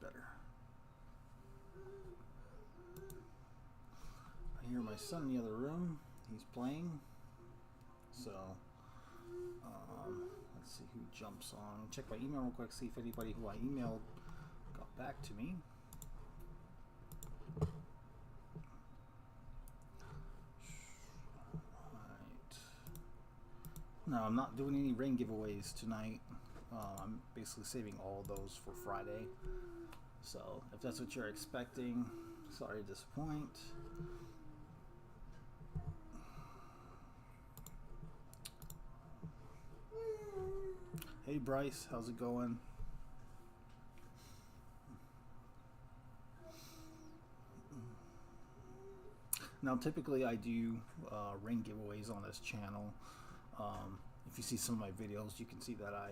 better. I hear my son in the other room. He's playing. So, let's see who jumps on. Check my email real quick, see if anybody who I emailed got back to me. Right. No, I'm not doing any ring giveaways tonight. I'm basically saving all those for Friday. So, if that's what you're expecting, sorry to disappoint. Hey Bryce, how's it going? Now typically I do ring giveaways on this channel. If you see some of my videos, you can see that I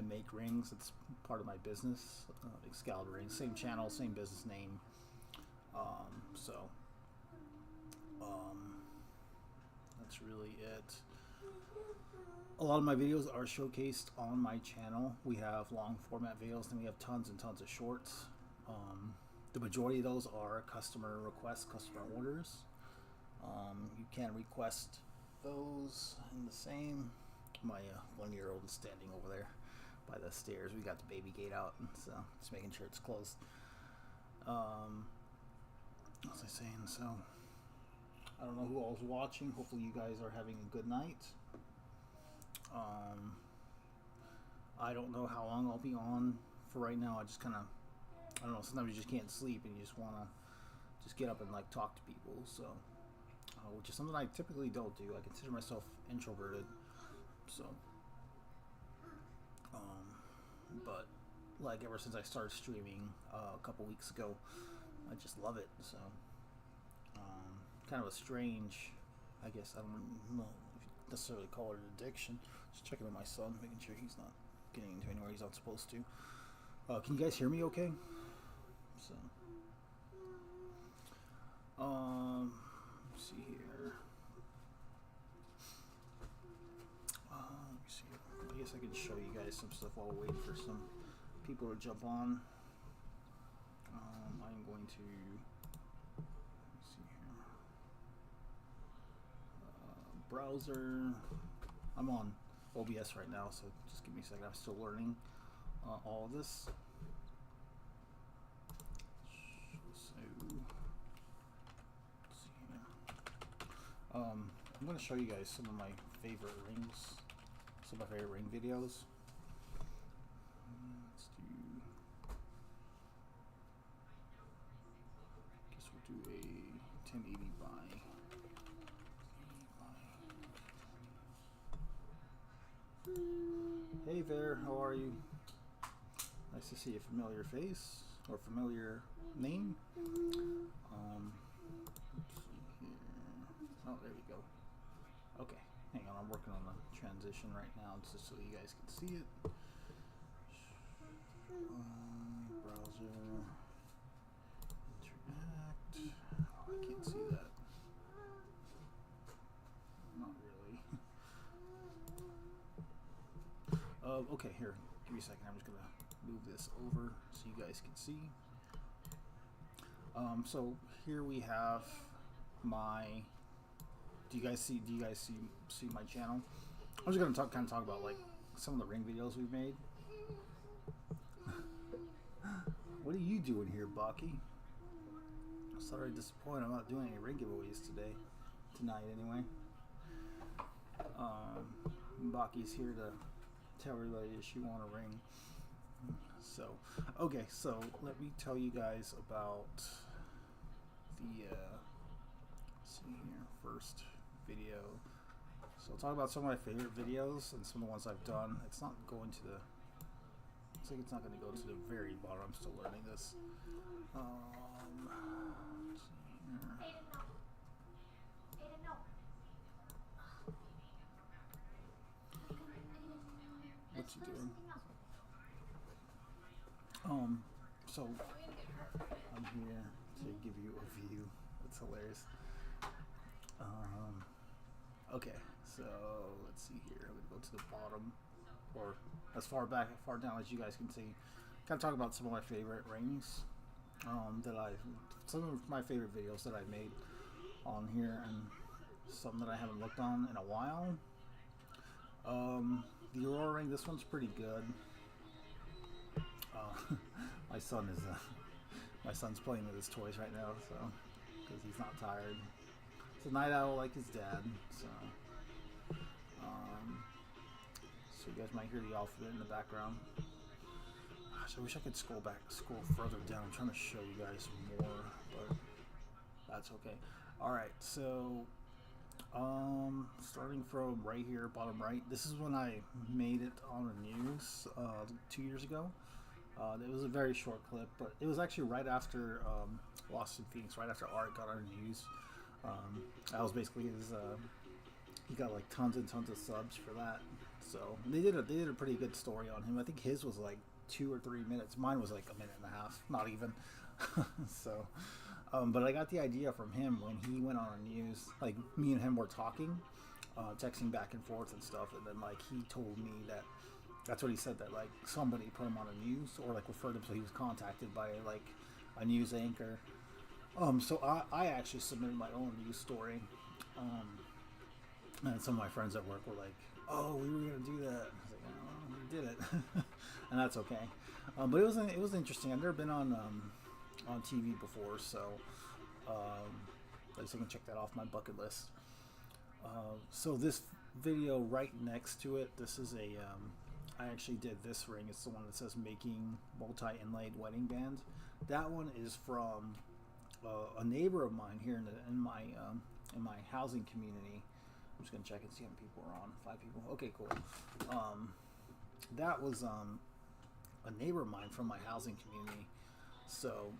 make rings. It's part of my business, Excalibur rings. Same channel, same business name. That's really it. A lot of my videos are showcased on my channel. We have long format videos, and we have tons and tons of shorts. The majority of those are customer requests, customer orders. You can request those in the same. My 1-year-old is standing over there by the stairs. We got the baby gate out, so just making sure it's closed. What was I saying? So I don't know who all's watching. Hopefully you guys are having a good night. I don't know how long I'll be on for right now. I just kind of, I don't know, sometimes you just can't sleep and you just want to just get up and like talk to people. So, which is something I typically don't do. I consider myself introverted. So, but like ever since I started streaming a couple weeks ago, I just love it. So, kind of a strange, I guess, I don't know if you necessarily call it an addiction. Just checking on my son, making sure he's not getting into anywhere he's not supposed to. Can you guys hear me okay? So, let's see here. Let me see. I guess I can show you guys some stuff while we're waiting for some people to jump on. I'm going to, let me see here. Browser. I'm on OBS right now, so just give me a second. I'm still learning all of this. So, let's see here. I'm going to show you guys some of my favorite rings, some of my favorite ring videos. Let's do, I guess we'll do a 1080 by. Hey there, how are you? Nice to see a familiar face or familiar name. Let's see here. Oh, there we go. Okay, hang on, I'm working on the transition right now just so you guys can see it. Browser. Interact. Oh, I can't see that. Not really. Okay, here, give me a second. I'm just gonna move this over so you guys can see. So here we have my. Do you guys see my channel? I'm just gonna kind of talk about like some of the ring videos we've made. What are you doing here, Baki? Sorry to disappoint. I'm not doing any ring giveaways tonight anyway. Baki's here to tell everybody that she want a ring. So, okay, so let me tell you guys about the let's see here, first video. So I'll talk about some of my favorite videos and some of the ones I've done. It's not going to the, looks like it's not going to go to the very bottom. I'm still learning this. Let's see here. What's he doing? So I'm here to give you a view. That's hilarious. Okay, so let's see here. I'm gonna go to the bottom, or as far back, far down as you guys can see. kind of talk about some of my favorite rings some of my favorite videos that I made on here, and some that I haven't looked on in a while. The Aurora ring, this one's pretty good. My son is my son's playing with his toys right now, so because he's not tired. It's a night owl like his dad, so so you guys might hear the alphabet in the background. Gosh, I wish I could scroll further down. I'm trying to show you guys more, but that's okay. Alright, so starting from right here, bottom right, this is when I made it on the news 2 years ago. It was a very short clip, but it was actually right after Lost in Phoenix, right after Art got on the news. That was basically his. He got like tons and tons of subs for that. So they did a pretty good story on him. I think his was like 2 or 3 minutes. Mine was like a minute and a half, not even. So, but I got the idea from him when he went on the news. Like me and him were talking, texting back and forth and stuff, and then like he told me that. That's what he said, that like somebody put him on the news or like referred him, so he was contacted by like a news anchor. So I actually submitted my own news story, and some of my friends at work were like, "Oh, we were gonna do that." I was like, "Oh, we did it," and that's okay. But it was interesting. I've never been on TV before, so at least I can check that off my bucket list. So this video right next to it, this is a I actually did this ring. It's the one that says making multi-inlaid wedding band. That one is from a neighbor of mine here in my housing community. I'm just gonna check and see how many people are on. 5 people. Okay, cool. That was a neighbor of mine from my housing community. So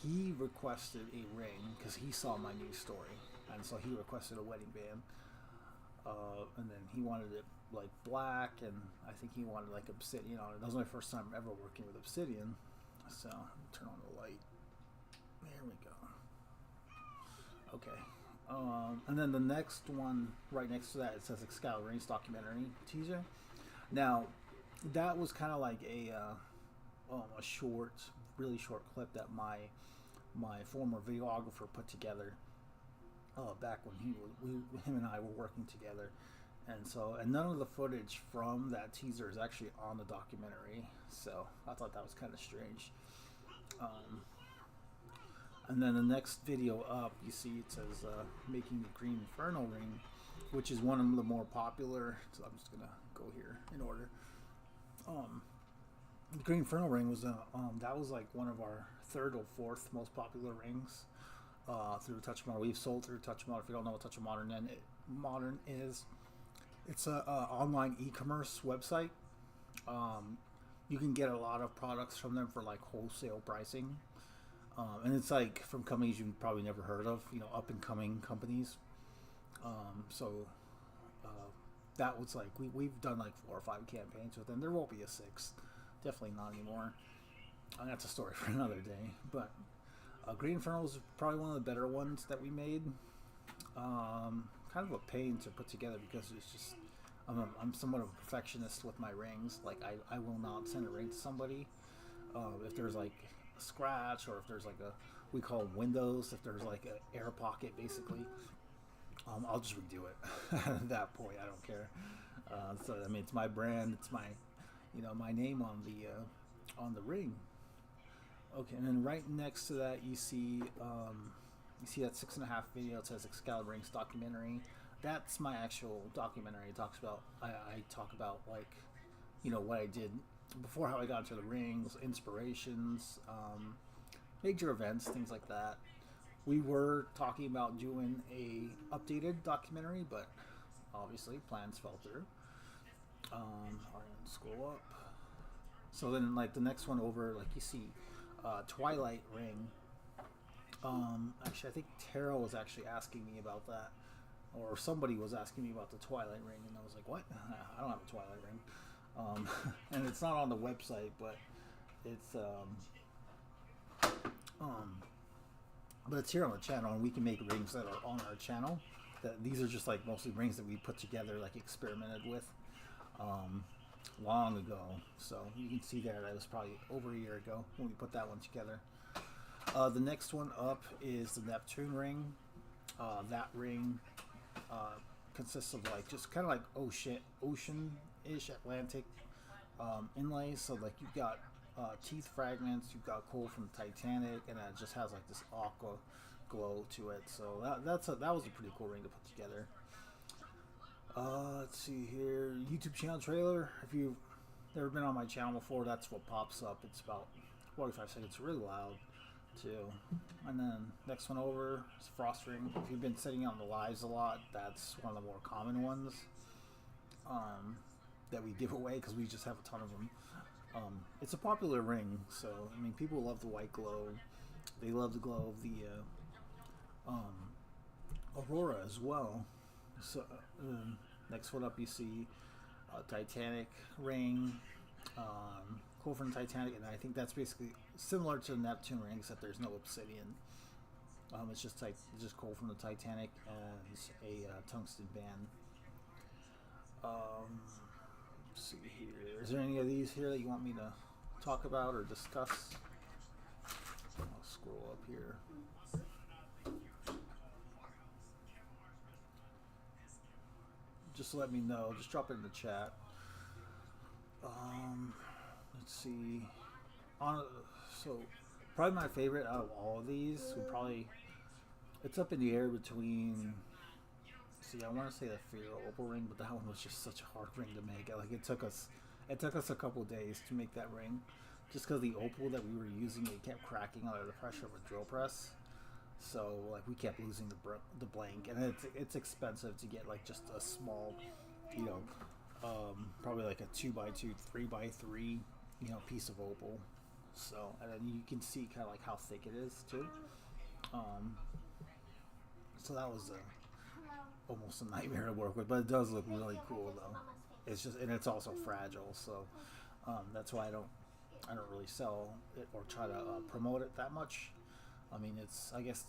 he requested a ring because he saw my news story, and so he requested a wedding band. And then he wanted it like black, and I think he wanted like obsidian on it. That was my first time ever working with obsidian. So turn on the light. There we go. Okay. And then the next one right next to that, it says Excalibur documentary teaser. Now that was kind of like a short, really short clip that my former videographer put together. Back when him and I were working together, and none of the footage from that teaser is actually on the documentary, so I thought that was kind of strange. And then the next video up, you see it says making the Green Inferno ring, which is one of the more popular. So I'm just gonna go here in order. The Green Inferno ring was that was like one of our 3rd or 4th most popular rings. Through Touch of Modern. We've sold through Touch of Modern. If you don't know what Touch of Modern is, it's a online e-commerce website. You can get a lot of products from them for like wholesale pricing, and it's like from companies you've probably never heard of, up and coming companies. So that was like we've done like 4 or 5 campaigns with them. There won't be a 6th, definitely not anymore. And that's a story for another day, but. Green Inferno is probably one of the better ones that we made. Kind of a pain to put together because it's just I'm somewhat of a perfectionist with my rings. Like I will not send a ring to somebody if there's like a scratch, or if there's like we call them windows, if there's like an air pocket basically. I'll just redo it. At that point, I don't care. So I mean, it's my brand, it's my my name on the ring. Okay, and then right next to that, you see that 6.5 video. It says Excalibur documentary. That's my actual documentary. It talks about I talk about like what I did before, how I got into the rings, inspirations, major events, things like that. We were talking about doing a updated documentary, but obviously plans fell through. All right, scroll up. So then, like the next one over, like you see. Twilight ring. Actually, I think Tara was actually asking me about that, or somebody was asking me about the Twilight ring, and I was like, "What? I don't have a Twilight ring." And it's not on the website, but it's but it's here on the channel, and we can make rings that are on our channel. These are just like mostly rings that we put together, like experimented with. long ago. So you can see there that was probably over a year ago when we put that one together. The next one up is the Neptune ring. That ring consists of like just kind of like ocean-ish Atlantic inlays. So like you've got teeth fragments, you've got coal from the Titanic, and it just has like this aqua glow to it. So that was a pretty cool ring to put together. Let's see here, YouTube channel trailer. If you've never been on my channel before, that's what pops up. It's about 45 seconds, really loud too. And then next one over is frost ring. If you've been sitting on the lives a lot, that's one of the more common ones that we give away because we just have a ton of them. It's a popular ring, so I mean, people love the white glow. They love the glow of the aurora as well. So next one up, you see Titanic ring, coal from the Titanic, and I think that's basically similar to the Neptune ring, except there's no obsidian. It's just coal from the Titanic and a tungsten band. Let's see here. Is there any of these here that you want me to talk about or discuss? I'll scroll up here. Just let me know. Just drop it in the chat. Let's see. So probably my favorite out of all of these would probably, it's up in the air between. See, I want to say the Figaro opal ring, but that one was just such a hard ring to make. Like it took us a couple days to make that ring, just because the opal that we were using, it kept cracking under the pressure of a drill press. So like we kept losing the blank, and it's expensive to get like just a small, you know, probably like a 2x2, 3x3, you know, piece of opal. So, and then you can see kind of like how thick it is too. So that was almost a nightmare to work with, but it does look really cool though. It's just, and it's also fragile, so that's why I don't really sell it or try to promote it that much. I mean, I guess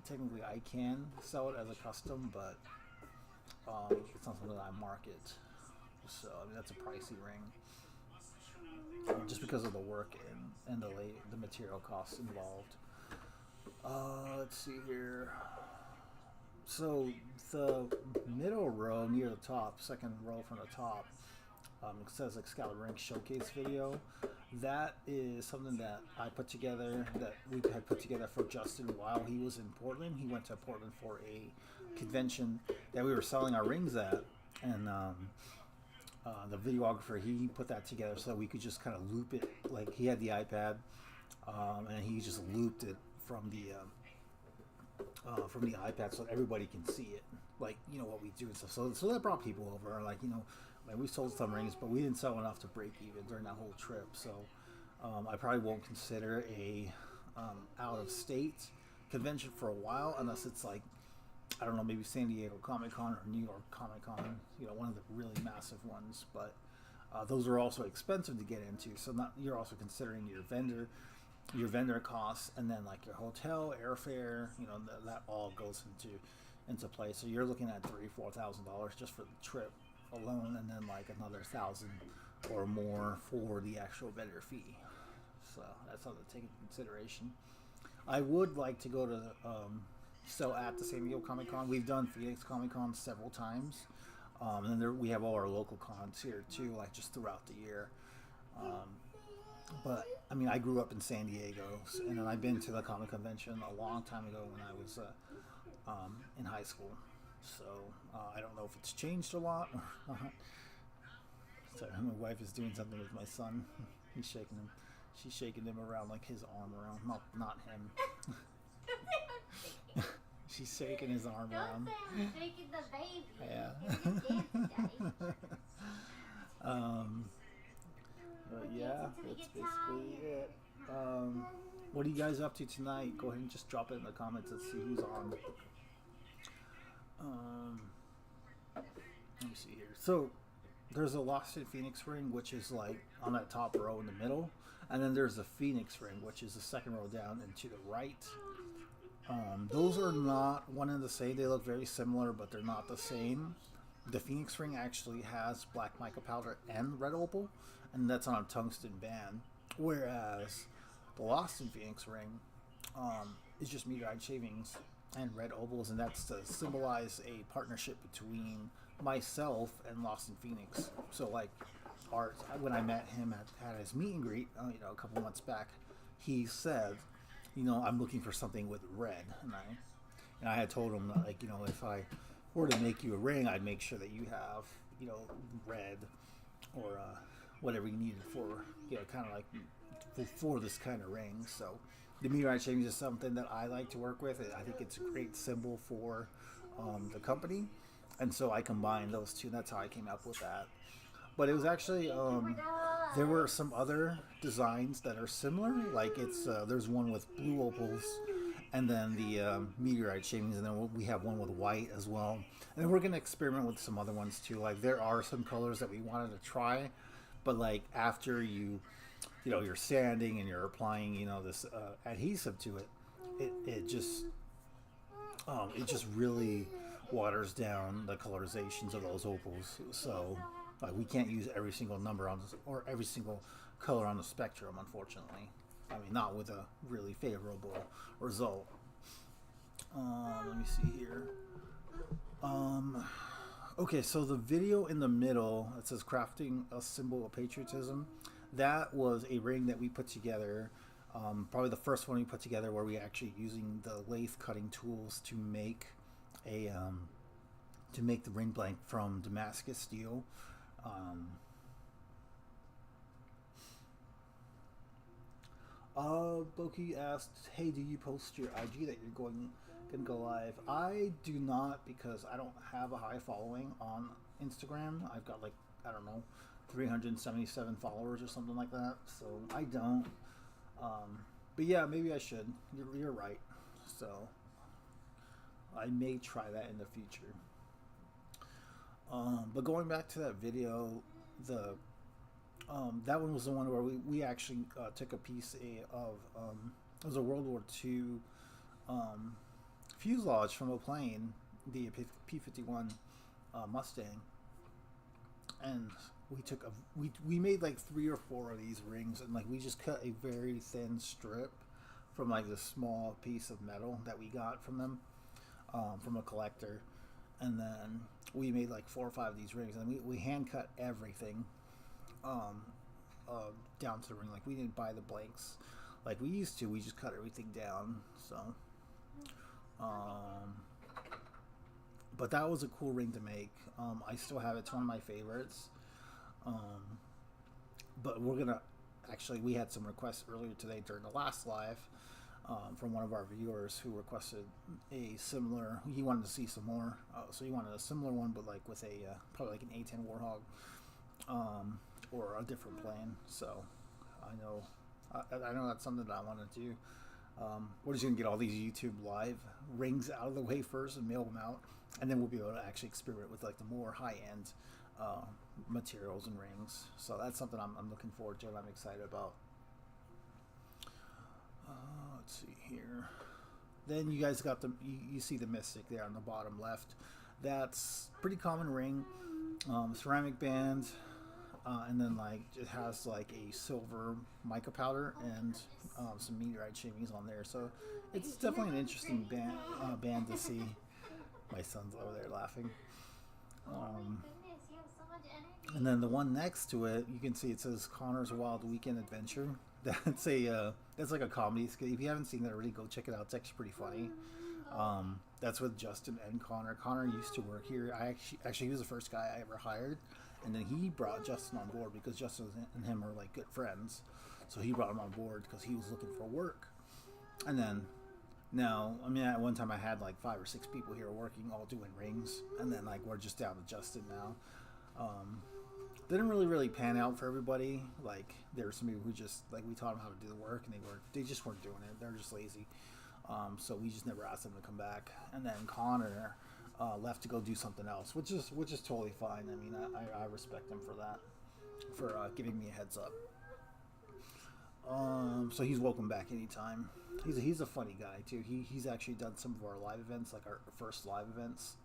technically I can sell it as a custom, but it's not something that I market. So I mean, that's a pricey ring, just because of the work and the material costs involved. Let's see here. So the middle row near the top, second row from the top, it says Excalibur ring showcase video. That is something that I put together, that we had put together for Justin while he was in Portland. He went to Portland for a convention that we were selling our rings at, and the videographer, he put that together so that we could just kind of loop it. Like he had the iPad, and he just looped it from the iPad so that everybody can see it, like, you know, what we do and stuff. So that brought people over. Like, you know, like we sold some rings, but we didn't sell enough to break even during that whole trip. So I probably won't consider a out of state convention for a while, unless it's like, I don't know, maybe San Diego Comic Con or New York Comic Con, you know, one of the really massive ones. But those are also expensive to get into. So you're also considering your vendor costs, and then like your hotel, airfare, you know, that all goes into play. So you're looking at $3,000-4,000 just for the trip alone, and then like another $1,000 or more for the actual vendor fee. So that's something to take into consideration. I would like to go to sell at the San Diego Comic Con. We've done Phoenix Comic Con several times, and then we have all our local cons here too, like just throughout the year. But I mean, I grew up in San Diego, and I've been to the comic convention a long time ago when I was in high school. So I don't know if it's changed a lot or not. Sorry, my wife is doing something with my son. He's shaking him. She's shaking him around, like his arm around, not him. She's shaking his arm around. I'm shaking the baby. Yeah. But yeah, that's basically it. What are you guys up to tonight? Go ahead and just drop it in the comments. Let's see who's on. Let me see here. So there's a Lost in Phoenix ring, which is like on that top row in the middle, and then there's a Phoenix ring, which is the second row down and to the right. Those are not one and the same. They look very similar, but they're not the same. the Phoenix ring actually has black mica powder and red opal, and that's on a tungsten band. Whereas the Lost in Phoenix ring is just meteorite shavings and red opals, and that's to symbolize a partnership between myself and Lost in Phoenix. So like Art, when I met him at his meet and greet, a couple months back, he said, I'm looking for something with red, and I had told him that, like, if I were to make you a ring, I'd make sure that you have, red or whatever you needed for, kind of like for this kind of ring. So the meteorite shavings is something that I like to work with. I think it's a great symbol for the company, and so I combined those two. And that's how I came up with that. But it was actually there were some other designs that are similar. Like there's one with blue opals, and then the meteorite shavings, and then we have one with white as well. And then we're gonna experiment with some other ones too. Like there are some colors that we wanted to try, but like after you're sanding and you're applying this adhesive to it just really waters down the colorizations of those opals. So we can't use every single number on this, or every single color on the spectrum, unfortunately. I mean, not with a really favorable result. Let me see here. Okay, so the video in the middle, it says crafting a symbol of patriotism. That was a ring that we put together. Probably the first one we put together, where we actually using the lathe cutting tools to make the ring blank from Damascus steel. Boki asked, "Hey, do you post your IG that you're going to go live?" I do not, because I don't have a high following on Instagram. I've got 377 followers or something like that, so I don't. But yeah, maybe I should. You're right. So I may try that in the future. But going back to that video, that one was the one where we actually took a piece of it was a World War II fuselage from a plane, the P-51 Mustang, and we made like 3 or 4 of these rings, and we just cut a very thin strip from the small piece of metal that we got from them, from a collector. And then we made 4 or 5 of these rings, and we hand cut everything down to the ring. We didn't buy the blanks like we used to. We just cut everything down. So but that was a cool ring to make. I still have it. It's one of my favorites. But we're gonna we had some requests earlier today during the last live from one of our viewers who requested a similar. He wanted to see some more, so he wanted a similar one, but with a probably an A10 Warhog, or a different plane. So I know that's something that I want to do. We're just gonna get all these YouTube live rings out of the way first and mail them out, and then we'll be able to actually experiment with the more high-end materials and rings. So that's something I'm looking forward to and I'm excited about. Let's see here. Then you guys got you see the Mystic there on the bottom left. That's pretty common ring, ceramic band, and then it has a silver mica powder and some meteorite shavings on there. So it's definitely an interesting band to see. My son's over there laughing. And then the one next to it, you can see it says Connor's Wild Weekend Adventure. That's like a comedy skit. If you haven't seen that already, go check it out. It's actually pretty funny. That's with Justin and Connor. Connor used to work here. He was the first guy I ever hired, and then he brought Justin on board because Justin and him are good friends. So he brought him on board because he was looking for work. And then now, at one time I had 5 or 6 people here working, all doing rings, and then we're just down to Justin now. Didn't really pan out for everybody. There were some people who just we taught them how to do the work, and they just weren't doing it. They're just lazy. So we just never asked them to come back. And then Connor left to go do something else, which is totally fine. I respect him for that, for giving me a heads up. So he's welcome back anytime. He's a funny guy too. He's actually done some of our live events, our first live events.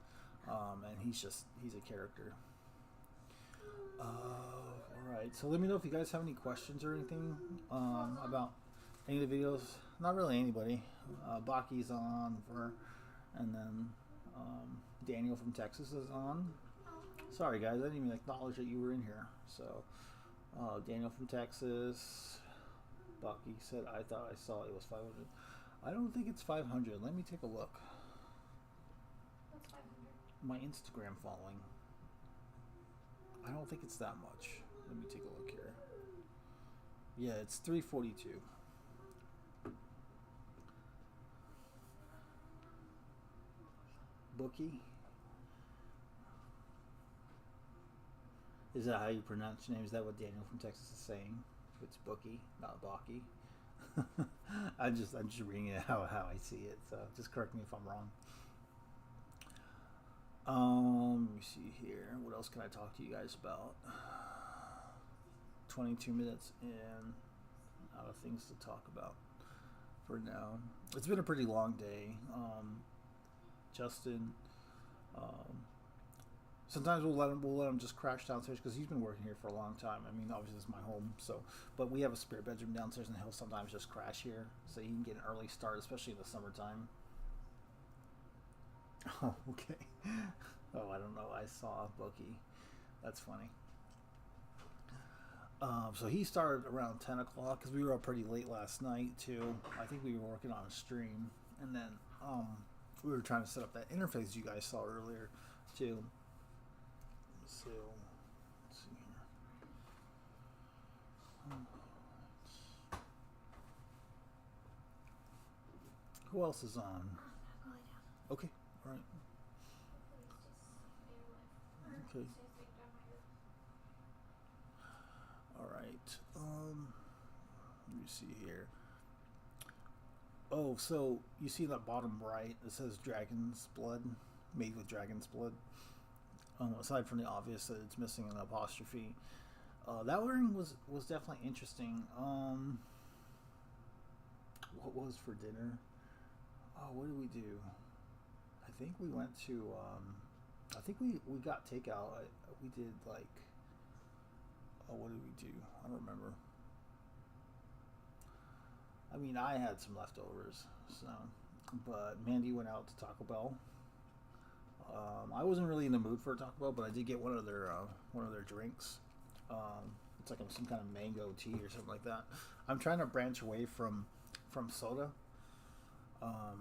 And he's a character. All right, so let me know if you guys have any questions or anything about any of the videos. Not really anybody. Baki's on and then Daniel from Texas is on. Sorry guys, I didn't even acknowledge that you were in here. So Daniel from Texas. Baki said, I thought I saw it was 500. I don't think it's 500. Let me take a look. What's 500? My Instagram following. I don't think it's that much. Let me take a look here. Yeah, it's 342. Bookie? Is that how you pronounce your name? Is that what Daniel from Texas is saying? It's Bookie, not Baki. I'm just reading it how I see it. So just correct me if I'm wrong. Let me see here. What else can I talk to you guys about? 22 minutes in. Out of things to talk about for now. It's been a pretty long day. Justin. Sometimes we'll let him just crash downstairs because he's been working here for a long time. I mean, obviously this is my home, but we have a spare bedroom downstairs, and he'll sometimes just crash here so he can get an early start, especially in the summertime. Oh, okay. Oh, I don't know. I saw Bookie. That's funny. So he started around 10 o'clock because we were up pretty late last night too. I think we were working on a stream, and then we were trying to set up that interface you guys saw earlier too. So let's see here. Who else is on? Okay, all right. Okay. All right. Let me see here. Oh, so you see that bottom right? It says Dragon's Blood, made with Dragon's Blood. Aside from the obvious that it's missing an apostrophe, that learning was definitely interesting. What was for dinner? Oh, what did we do? I think we went to. I think we got takeout. We did like. Oh, what did we do? I don't remember. I mean, I had some leftovers, so. But Mandy went out to Taco Bell. I wasn't really in the mood for a Taco Bell, but I did get one of their drinks. It's like some kind of mango tea or something like that. I'm trying to branch away from soda. I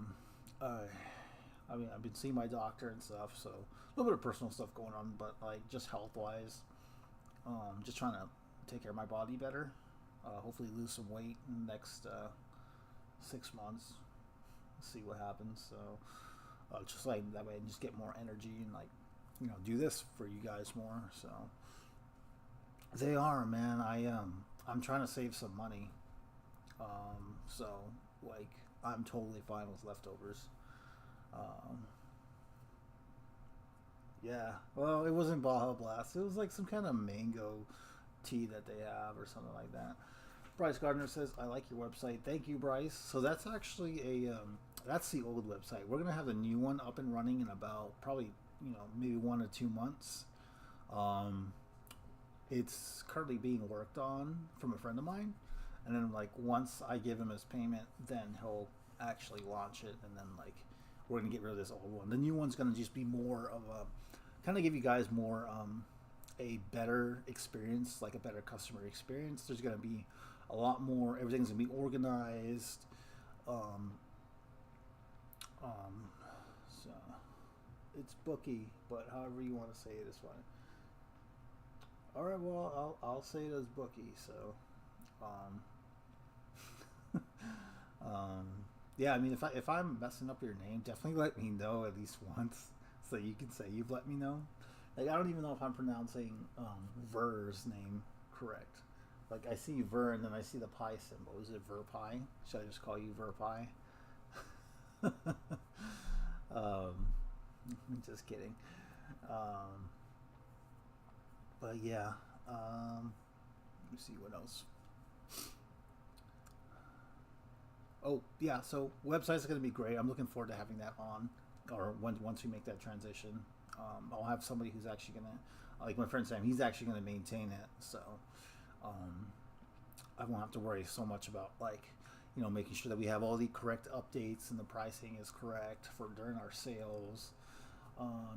mean, I've been seeing my doctor and stuff, so a little bit of personal stuff going on, but like just health wise, just trying to take care of my body better. Hopefully lose some weight in the next 6 months. See what happens. So. Just like that way, I just get more energy and do this for you guys more. So they are, man. I'm trying to save some money. So like I'm totally fine with leftovers. Yeah. Well, it wasn't Baja Blast. It was like some kind of mango tea that they have or something like that. Bryce Gardner says, "I like your website." Thank you, Bryce. So that's actually that's the old website. We're gonna have the new one up and running in about probably maybe 1 or 2 months. It's currently being worked on from a friend of mine, and then like once I give him his payment, then he'll actually launch it, and then like we're gonna get rid of this old one. The new one's gonna just be more of a kind of give you guys more a better experience, like a better customer experience. There's gonna be a lot more. Everything's gonna be organized. So it's Bookie, but however you want to say it is fine. All right, well, I'll say it as Bookie. So, yeah, I mean, if I'm messing up your name, definitely let me know at least once, so you can say you've let me know. Like I don't even know if I'm pronouncing Ver's name correct. Like I see Ver and then I see the pi symbol. Is it Ver Pi? Should I just call you Ver Pi? Just kidding. But yeah, let me see what else. Oh yeah, so website's going to be great. I'm looking forward to having that on. or once we make that transition, I'll have somebody who's actually gonna, like my friend Sam, he's actually gonna maintain it. So um, I won't have to worry so much about like, you know, making sure that we have all the correct updates and the pricing is correct for during our sales.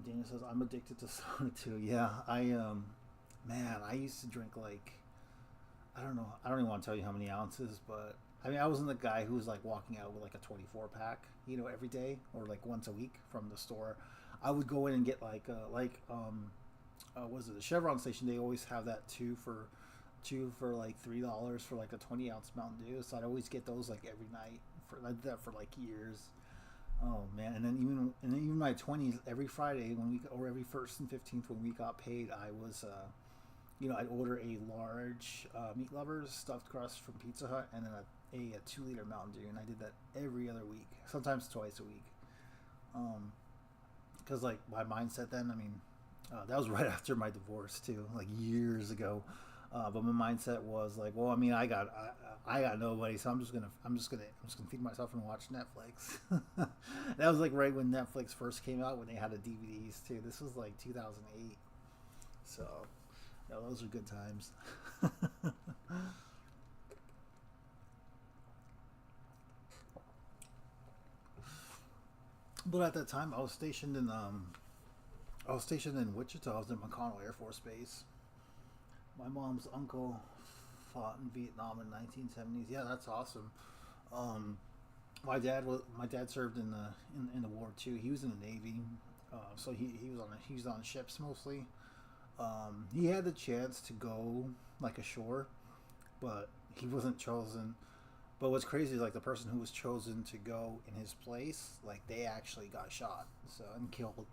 Daniel says I'm addicted to soda too. Yeah, man, I used to drink like, I don't know, I don't even want to tell you how many ounces, but I mean, I wasn't the guy who was like walking out with like a 24 pack, you know, every day or like once a week from the store. I would go in and get was it the Chevron station? They always have that two for like $3 for like a 20-ounce Mountain Dew. So I'd always get those like every night. I did that for like years. Oh man! And then even my 20s, every Friday or every 1st and 15th when we got paid, I was you know, I'd order a large meat lovers stuffed crust from Pizza Hut and then a 2-liter Mountain Dew, and I did that every other week, sometimes twice a week. Because like my mindset then, I mean, that was right after my divorce too, like years ago. But my mindset was like, well, I mean, I got nobody, so I'm just gonna feed myself and watch Netflix. That was like right when Netflix first came out, when they had the DVDs too. This was like 2008, so yeah, those are good times. But at that time, I was stationed in Wichita. I was in McConnell Air Force Base. My mom's uncle fought in Vietnam in 1970s. Yeah, that's awesome. Um, my dad served in the war too. He was in the Navy, so he was on ships mostly. He had the chance to go like ashore, but he wasn't chosen. But what's crazy is like the person who was chosen to go in his place, like they actually got shot, so and killed.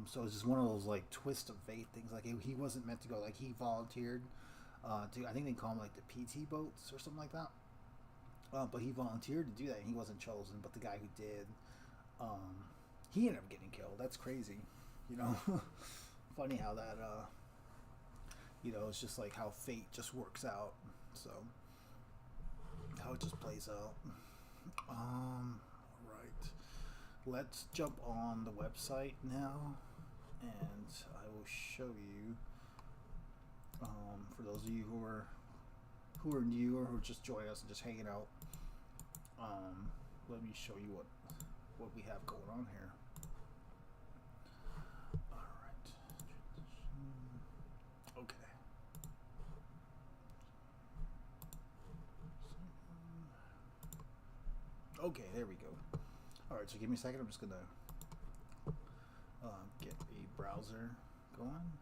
So it's just one of those like twist of fate things. Like he wasn't meant to go. Like he volunteered to, I think they call them like the PT boats or something like that. But he volunteered to do that, and he wasn't chosen. But the guy who did, he ended up getting killed. That's crazy, you know. Funny how that, you know, it's just like how fate just works out. So how it just plays out. Right. Let's jump on the website now, and I will show you. For those of you who are new or who just joined us and just hanging out, let me show you what we have going on here. All right. Okay. Okay, there we go. All right, so give me a second. I'm just gonna get a browser going.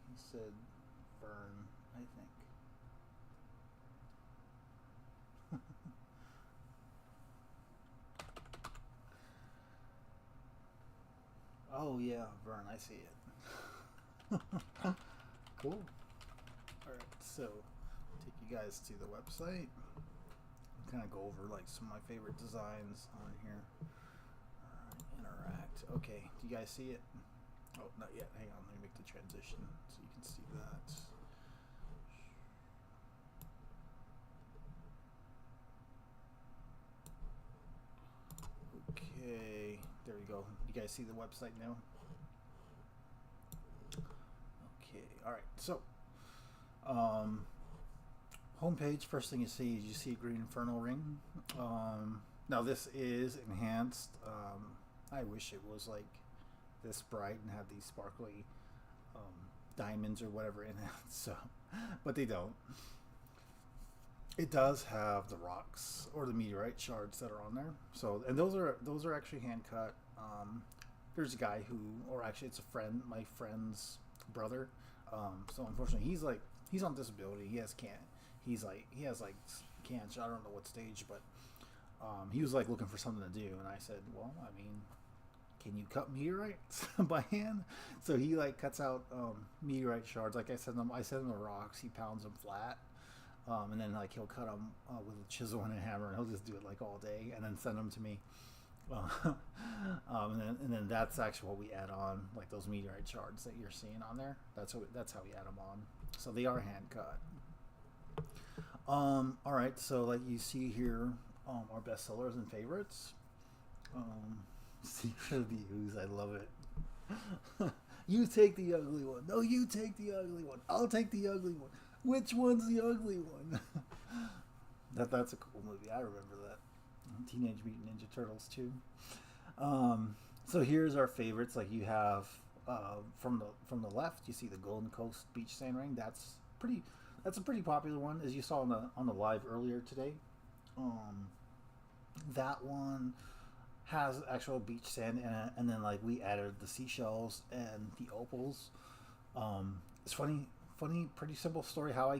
He said Vern, I think. Oh yeah, Vern, I see it. Cool. Alright, so take you guys to the website. Kind of go over like some of my favorite designs on here. Interact. Okay, do you guys see it? Oh, not yet. Hang on, let me make the transition so you can see that. Okay, there we go. You guys see the website now? Okay, alright, so homepage, first thing you see is you see a green infernal ring. Now this is enhanced. I wish it was like this bright and had these sparkly diamonds or whatever in it. So, but they don't. It does have the rocks or the meteorite shards that are on there. So, and those are actually hand cut. There's a guy who, or actually it's a friend, my friend's brother. So unfortunately, he's on disability. He has cancer. I don't know what stage, but he was like looking for something to do, and I said, well, I mean, can you cut meteorites by hand? So he like cuts out meteorite shards. Like I send him the rocks. He pounds them flat, and then like he'll cut them with a chisel and a hammer, and he'll just do it like all day, and then send them to me. And then that's actually what we add on, like those meteorite shards that you're seeing on there. That's how we add them on. So they are hand cut. All right. So like you see here, our best sellers and favorites. Um, Secret of the Ooze. I love it. You take the ugly one. No, you take the ugly one. I'll take the ugly one. Which one's the ugly one? That's a cool movie. I remember that. Teenage Mutant Ninja Turtles too. So here's our favorites. Like you have from the left, you see the Golden Coast Beach Sand Ring. That's a pretty popular one, as you saw on the live earlier today. Um, that one has actual beach sand in it, and then like we added the seashells and the opals. It's funny, pretty simple story. How I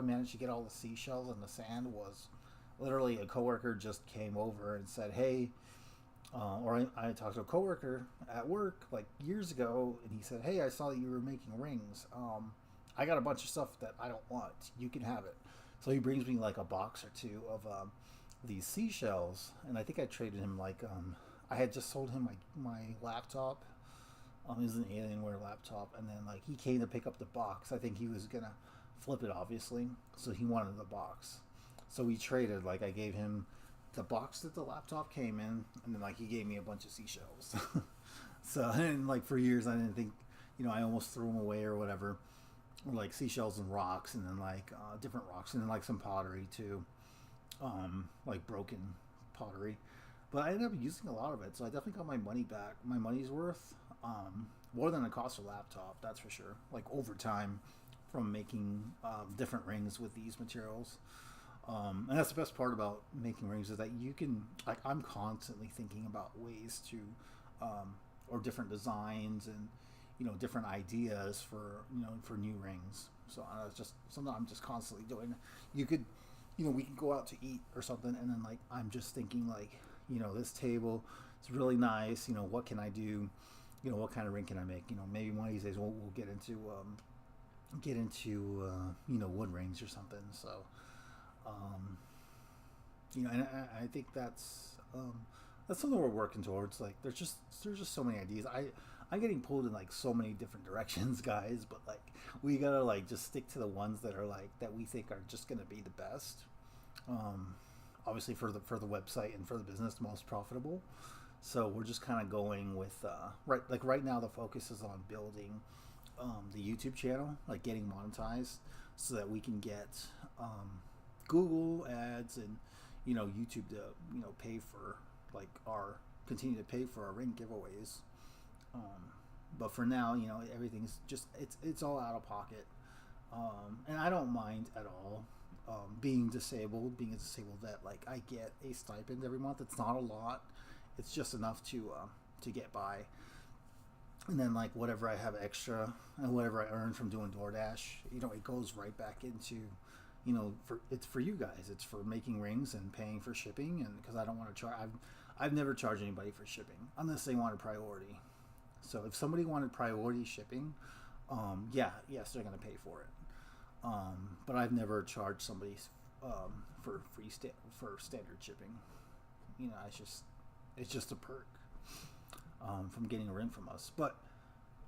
managed to get all the seashells and the sand was literally a coworker just came over and said, "Hey," or I talked to a coworker at work like years ago, and he said, "Hey, I saw that you were making rings. I got a bunch of stuff that I don't want. You can have it." So he brings me like a box or two of these seashells, and I think I traded him like I had just sold him my laptop. It was an Alienware laptop, and then like he came to pick up the box. I think he was gonna flip it, obviously, so he wanted the box. So we traded. Like I gave him the box that the laptop came in, and then like he gave me a bunch of seashells. So and like for years I didn't think, I almost threw them away or whatever, or like seashells and rocks, and then like different rocks, and then like some pottery too, like broken pottery. But I ended up using a lot of it, so I definitely got my money back, my money's worth. More than the cost of a laptop, that's for sure. Like over time, from making different rings with these materials. And that's the best part about making rings is that you can, like, I'm constantly thinking about ways to, or different designs and, different ideas for new rings. So it's just something I'm just constantly doing. You could, we can go out to eat or something, and then like I'm just thinking like, this table is really nice. What can I do? What kind of ring can I make? Maybe one of these days we'll get into wood rings or something. So and I think that's something we're working towards. Like there's just so many ideas. I'm getting pulled in like so many different directions, guys, but like we gotta like just stick to the ones that are like that we think are just gonna be the best. Obviously for the website and for the business, the most profitable. So we're just kind of going with right now the focus is on building the YouTube channel, like getting monetized, so that we can get Google ads and YouTube to pay for like continue to pay for our ring giveaways. But for now, everything's just it's all out of pocket, and I don't mind at all. Being a disabled vet, like I get a stipend every month. It's not a lot. It's just enough to get by. And then like whatever I have extra and whatever I earn from doing DoorDash, it goes right back into, it's for you guys. It's for making rings and paying for shipping, and because I don't want to charge. I've never charged anybody for shipping unless they wanted priority. So if somebody wanted priority shipping, yes, they're going to pay for it. But I've never charged somebody for for standard shipping. It's just a perk from getting a ring from us. But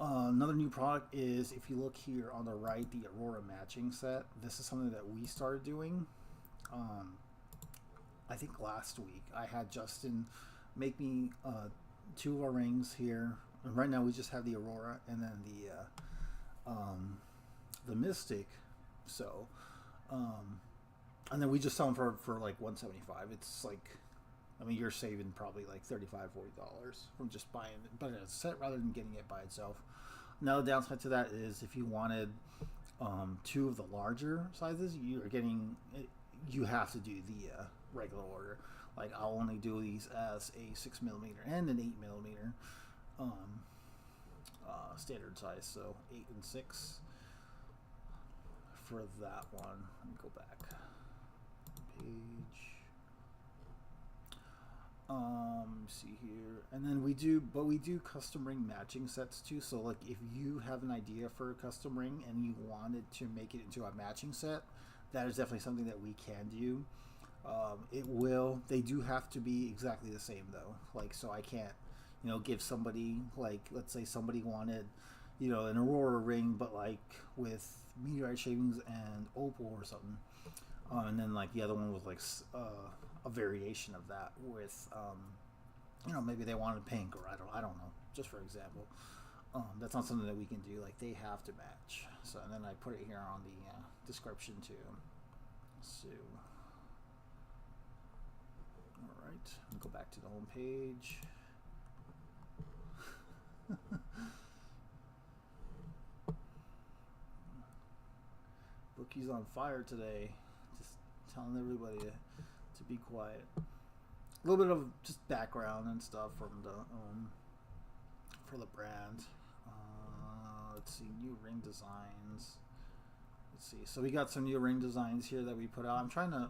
another new product is, if you look here on the right, the Aurora matching set. This is something that we started doing. I think last week I had Justin make me 2 of our rings here. And right now we just have the Aurora and then the Mystic. So, and then we just sell them for like $175. It's like, you're saving probably like $35-$40 from just buying it, but it's a set rather than getting it by itself. Now the downside to that is if you wanted 2 of the larger sizes, you have to do the regular order. Like I'll only do these as a 6mm and an 8mm standard size, so 8 and 6 for that one. Let me go back page. See here, and then we do custom ring matching sets too. So like if you have an idea for a custom ring and you wanted to make it into a matching set, that is definitely something that we can do. They do have to be exactly the same though. Like, so I can't, give somebody, like, let's say somebody wanted, an Aurora ring, but like with, meteorite shavings and opal or something. And then like the other one was like a variation of that with maybe they wanted pink, or I don't know, just for example. That's not something that we can do. Like they have to match. So and then I put it here on the description too. So all right, go back to the home page. Bookie's on fire today. Just telling everybody to be quiet. A little bit of just background and stuff from the for the brand. Let's see, new ring designs. Let's see. So we got some new ring designs here that we put out. I'm trying to,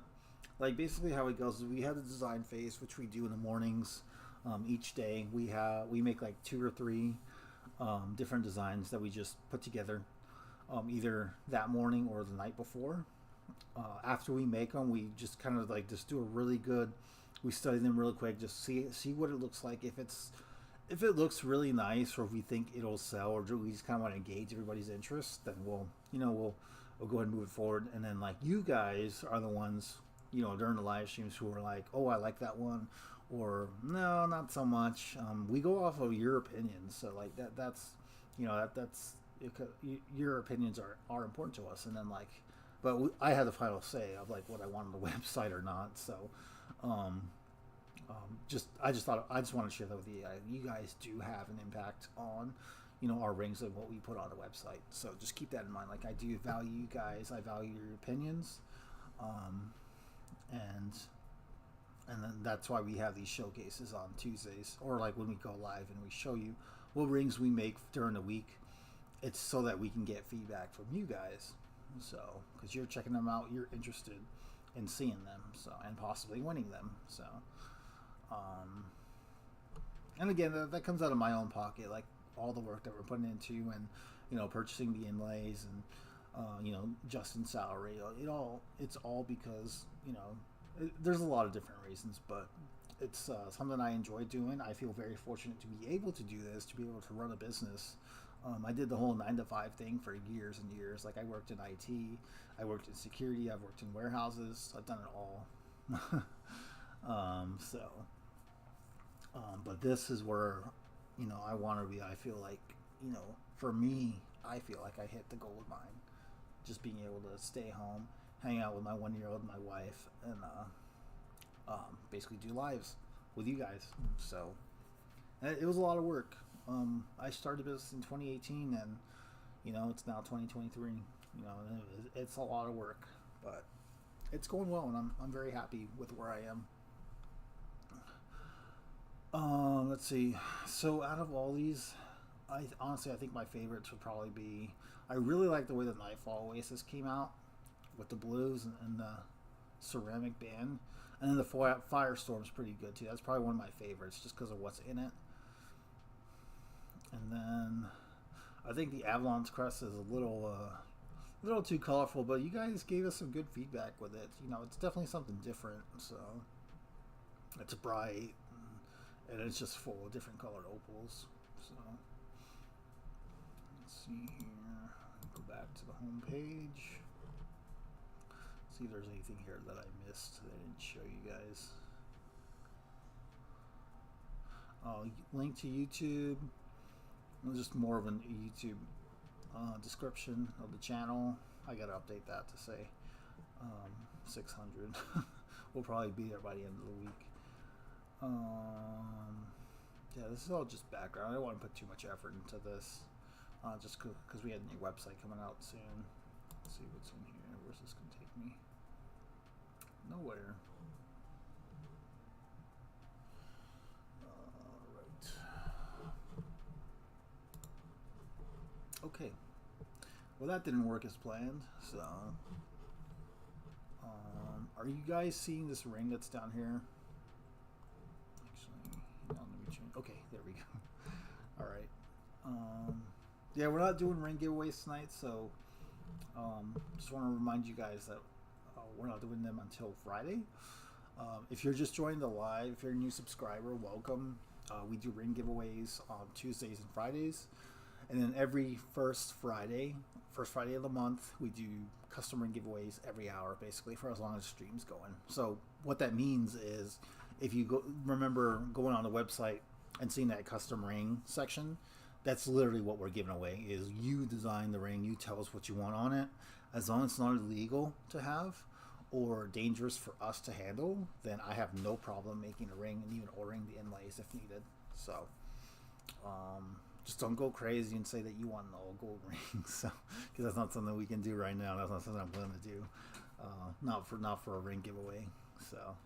like, basically how it goes is we have the design phase, which we do in the mornings. Each day we make like 2 or 3 different designs that we just put together either that morning or the night before. After we make them, we just kind of like just do a really good. We study them really quick, just see what it looks like. If it looks really nice, or if we think it'll sell, or we just kind of want to engage everybody's interest, then we'll go ahead and move it forward. And then like you guys are the ones during the live streams who are like, oh, I like that one, or no, not so much. We go off of your opinions, so like that's your opinions are important to us. And then like, but I had the final say of like what I want on the website or not. So I just want to share that with you. You guys do have an impact on our rings and what we put on the website. So just keep that in mind. Like I do value you guys. I value your opinions, and then that's why we have these showcases on Tuesdays, or like when we go live and we show you what rings we make during the week. It's so that we can get feedback from you guys. So because you're checking them out, you're interested in seeing them, so, and possibly winning them. So and again, that comes out of my own pocket, like all the work that we're putting into, and purchasing the inlays, and Justin's salary. It's all because there's a lot of different reasons, but it's something I enjoy doing. I feel very fortunate to be able to do this, to be able to run a business. I did the whole 9-to-5 thing for years and years. Like I worked in IT, I worked in security, I've worked in warehouses. I've done it all. But this is where I want to be. I feel like for me, I feel like I hit the gold mine. Just being able to stay home, hang out with my 1-year-old, my wife, and basically do lives with you guys. So it was a lot of work. I started this in 2018, and it's now 2023. It's a lot of work, but it's going well, and I'm very happy with where I am. Let's see. So out of all these, I think my favorites would probably be. I really like the way the Nightfall Oasis came out with the blues and the ceramic band, and then the Firestorm's pretty good too. That's probably one of my favorites, just because of what's in it. And then I think the Avalon's crest is a little too colorful, but you guys gave us some good feedback with it. It's definitely something different. So it's bright, and it's just full of different colored opals. So let's see here. Go back to the home page. See if there's anything here that I missed that I didn't show you guys. Link to YouTube. Just more of a YouTube description of the channel. I gotta update that to say 600. We'll probably be there by the end of the week. Yeah, this is all just background. I don't want to put too much effort into this, just because we had a new website coming out soon. Let's see what's in here. Where's this gonna take me? Nowhere. Okay, well that didn't work as planned. So are you guys seeing this ring that's down here? Actually, let me change. Okay, there we go. All right. Yeah, we're not doing ring giveaways tonight, so just want to remind you guys that we're not doing them until Friday. If you're just joining the live, if you're a new subscriber, welcome. We do ring giveaways on Tuesdays and Fridays. And then every first Friday of the month, we do custom ring giveaways every hour, basically, for as long as the stream's going. So what that means is, if you remember going on the website and seeing that custom ring section, that's literally what we're giving away. Is you design the ring, you tell us what you want on it. As long as it's not illegal to have or dangerous for us to handle, then I have no problem making a ring and even ordering the inlays if needed. So just don't go crazy and say that you want an all gold ring, so because that's not something we can do right now. That's not something I'm going to do. Not for a ring giveaway. So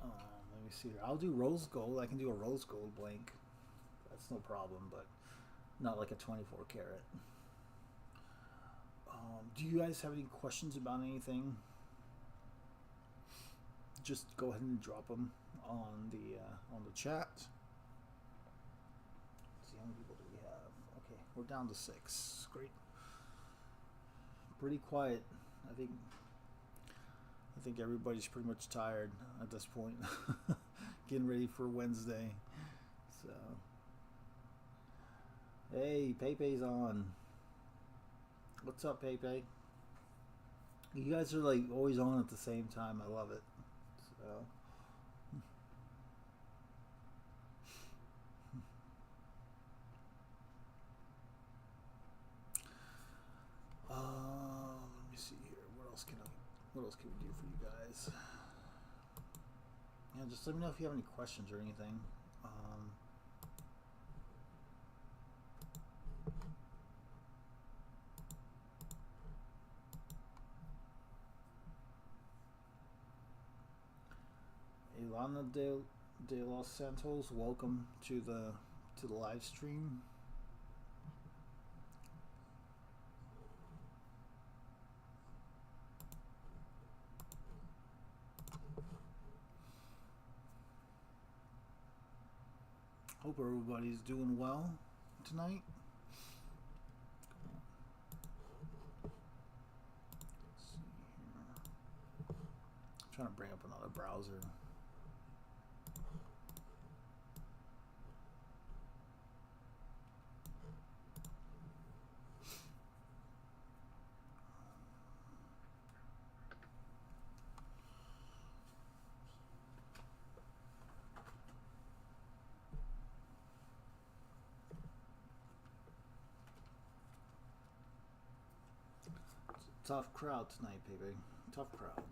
let me see here. I'll do rose gold. I can do a rose gold blank. That's no problem, but not like a 24 karat. Do you guys have any questions about anything? Just go ahead and drop them on the chat. Let's see, how many people do we have? Okay, we're down to 6. Great. Pretty quiet. I think everybody's pretty much tired at this point. Getting ready for Wednesday. So, hey, Pepe's on. What's up, Pepe? You guys are like always on at the same time. I love it. So. Let me see here. What else can we do for you guys? Yeah, just let me know if you have any questions or anything. Ilana de Los Santos, welcome to the live stream. Hope everybody's doing well tonight. Let's see here. I'm trying to bring up another browser. Tough crowd tonight, baby. Tough crowd.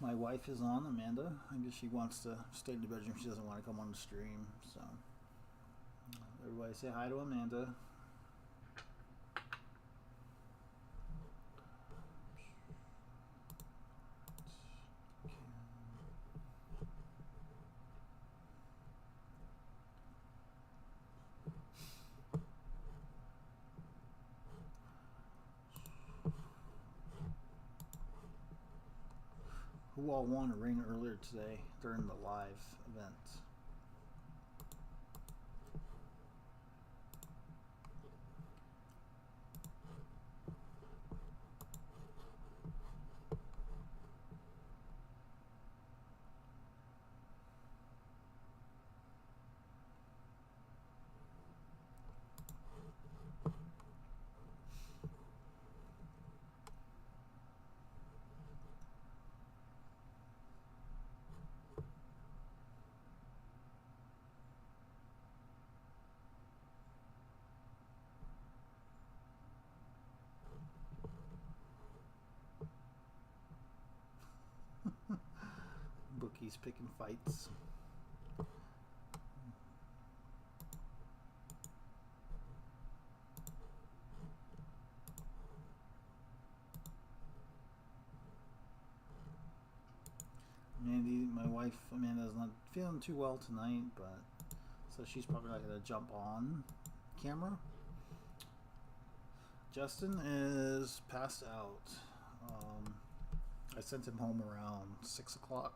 My wife is on, Amanda. I guess she wants to stay in the bedroom. She doesn't want to come on the stream. So, everybody say hi to Amanda. Who all won a ring earlier today during the live event? Bookies picking fights. Mandy, my wife Amanda's not feeling too well tonight, but so she's probably not gonna jump on camera. Justin is passed out. I sent him home around 6 o'clock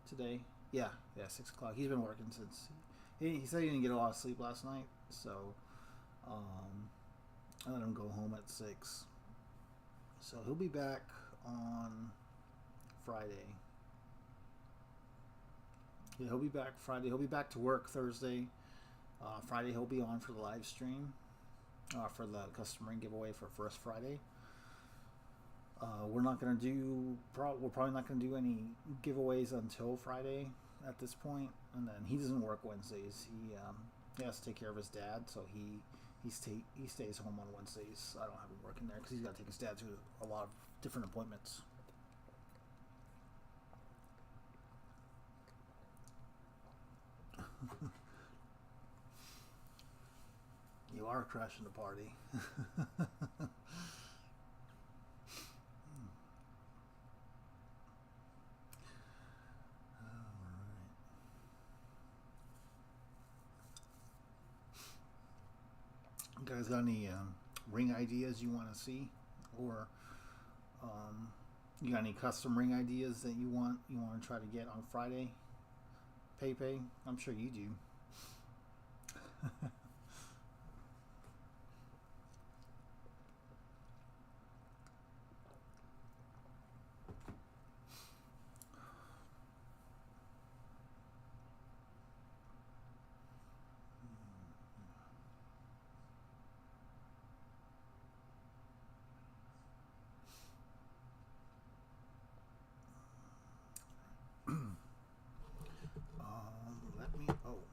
today. Yeah, 6 o'clock. He's been working since he said he didn't get a lot of sleep last night, so I let him go home at 6. So he'll be back on Friday. Yeah, he'll be back Friday. He'll be back to work Thursday. Friday he'll be on for the live stream for the custom ring giveaway for First Friday. We're not gonna do. We're probably not gonna do any giveaways until Friday at this point. And then he doesn't work Wednesdays. He has to take care of his dad, so he stays home on Wednesdays. I don't have him working there because he's got to take his dad to a lot of different appointments. You are crashing the party. You guys got any ring ideas you want to see, or you got any custom ring ideas that you want to try to get on Friday? Pepe, I'm sure you do.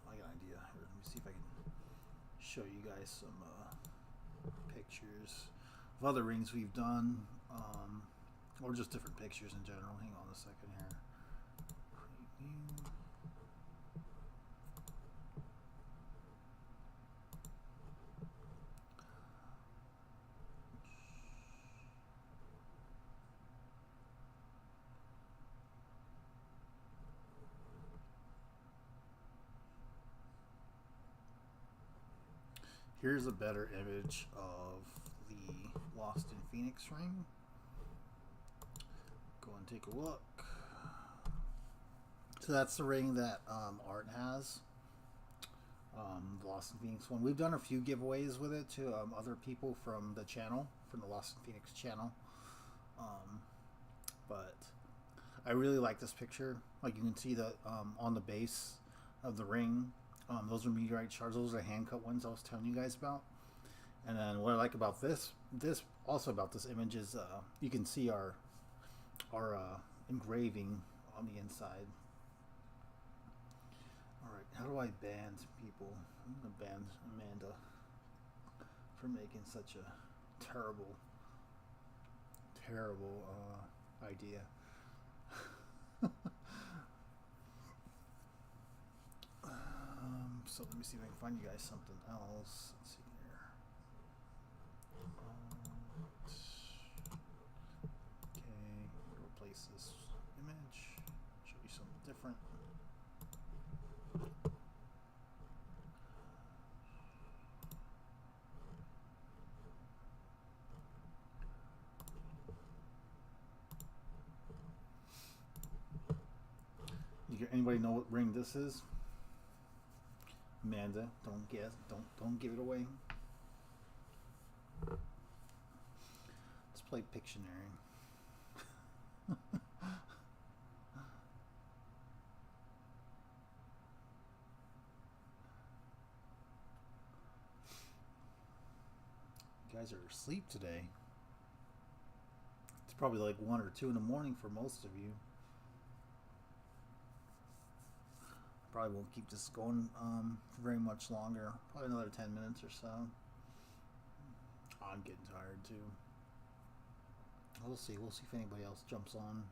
I got an idea. Here, let me see if I can show you guys some pictures of other rings we've done, or just different pictures in general. Hang on a second here. Preview. Here's a better image of the Lost in Phoenix ring. Go and take a look. So that's the ring that Art has. The Lost in Phoenix one. We've done a few giveaways with it to other people from the channel, from the Lost in Phoenix channel. But I really like this picture. Like you can see that on the base of the ring. Those are meteorite shards. Those are the hand cut ones I was telling you guys about. And then what I like about this also about this image is you can see our engraving on the inside. All right, how do I ban people? I'm gonna ban Amanda for making such a terrible idea. So let me see if I can find you guys something else. Let's see here. Okay, replace this image. Show you something different. Anybody know what ring this is? Amanda, don't guess. Don't give it away. Let's play Pictionary. You guys are asleep today. It's probably like 1 or 2 in the morning for most of you. Probably won't keep this going for very much longer. Probably another 10 minutes or so. I'm getting tired too. We'll see. We'll see if anybody else jumps on.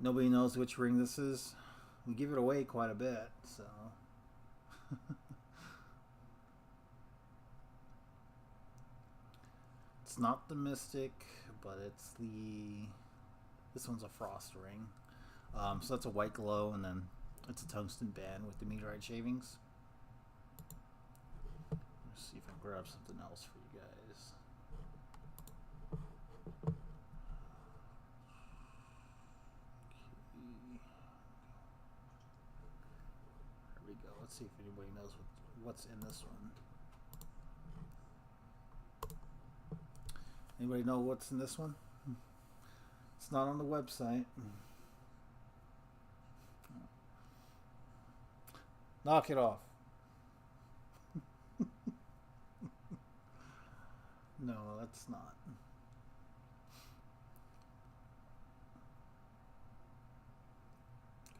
Nobody knows which ring this is. We give it away quite a bit, so. It's not the Mystic, but it's this one's a frost ring. So that's a white glow, and then it's a tungsten band with the meteorite shavings. Let's see if I can grab something else for you guys. There we go. Let's see if anybody knows what's in this one. Anybody know what's in this one? It's not on the website. Knock it off. No, that's not.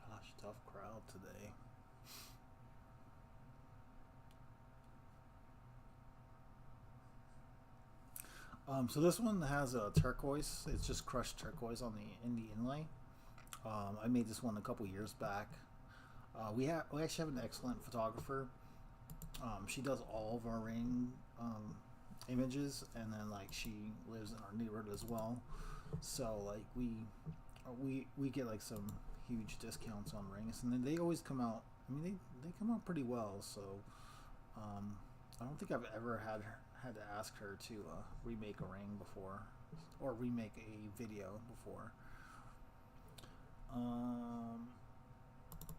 Gosh, tough crowd today. So this one has a turquoise. It's just crushed turquoise on the inlay. I made this one a couple years back. We actually have an excellent photographer. She does all of our ring images, and then like she lives in our neighborhood as well. So like we get like some huge discounts on rings, and then they always come out. I mean they come out pretty well. So I don't think I've ever had to ask her to remake a ring before, or remake a video before.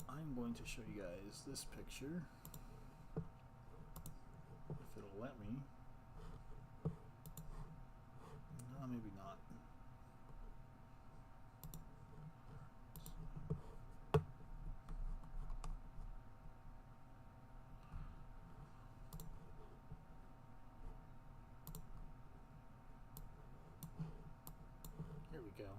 I'm going to show you guys this picture, if it'll let me. No, maybe not. Here we go.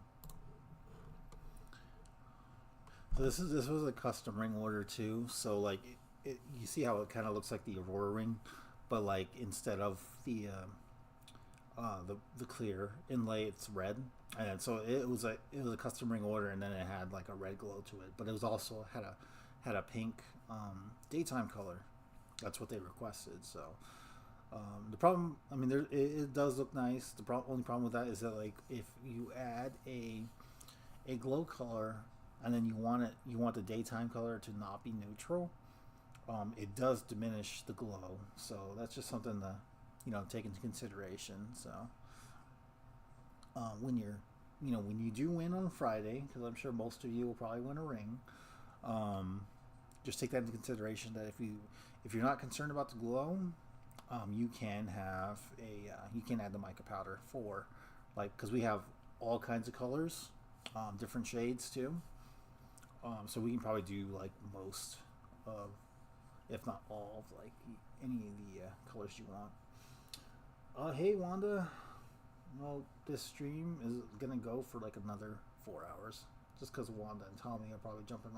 So this was a custom ring order too. So like you see how it kind of looks like the Aurora ring, but like instead of the clear inlay, it's red. And so it was a custom ring order, and then it had like a red glow to it, but it was also had a pink daytime color. That's what they requested. So the problem, I mean, it does look nice. The only problem with that is that like if you add a glow color, and then you want the daytime color to not be neutral, it does diminish the glow. So that's just something to take into consideration. So when you do win on Friday, because I'm sure most of you will probably win a ring, just take that into consideration, that if you're not concerned about the glow, you can have you can add the mica powder for, like, because we have all kinds of colors, different shades too. So we can probably do like most of, if not all of, like any of the colors you want. Hey Wanda, well, this stream is gonna go for like another 4 hours, just because Wanda and Tommy are probably jumping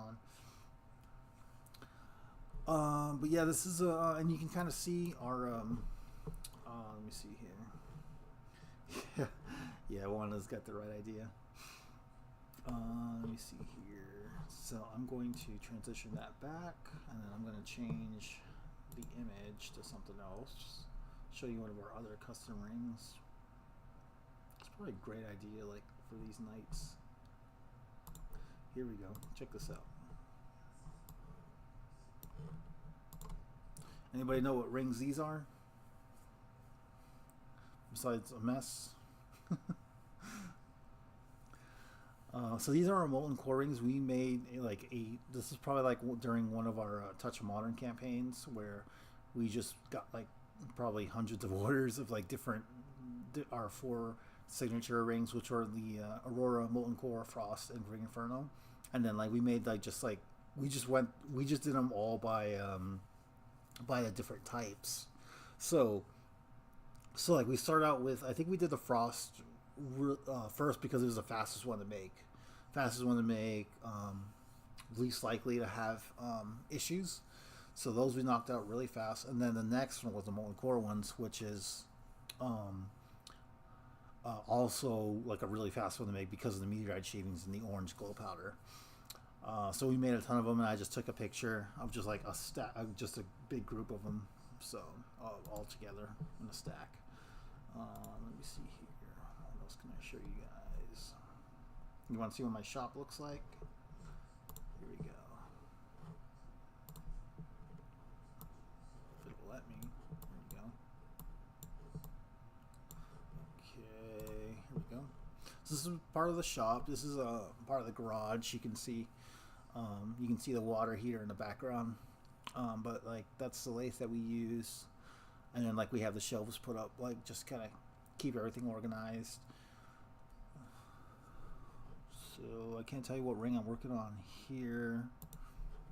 on. But yeah, this is and you can kind of see our let me see here. Yeah, Wanda's got the right idea. Let me see here. So I'm going to transition that back, and then I'm going to change the image to something else. Show you one of our other custom rings. It's probably a great idea, like for these nights. Here we go. Check this out. Anybody know what rings these are? Besides a mess. So these are our molten core rings. We made this is probably like during one of our Touch Modern campaigns, where we just got like probably hundreds of orders of like our 4 signature rings, which are the Aurora, Molten Core, Frost, and Ring Inferno. And then like we made we just did them all by the different types. So like we start out with, I think we did the Frost first because it was the fastest one to make, least likely to have issues. So those we knocked out really fast, and then the next one was the Molten Core ones, which is also like a really fast one to make because of the meteorite shavings and the orange glow powder. So we made a ton of them, and I just took a picture of just like just a big group of them, so all together in a stack. Let me see here. What else can I show you guys? You want to see what my shop looks like? Here we go. If it'll let me. There we go. Okay, here we go. So this is part of the shop. This is a part of the garage. You can see the water heater in the background. But like that's the lathe that we use. And then like we have the shelves put up, like just kind of keep everything organized. So I can't tell you what ring I'm working on here.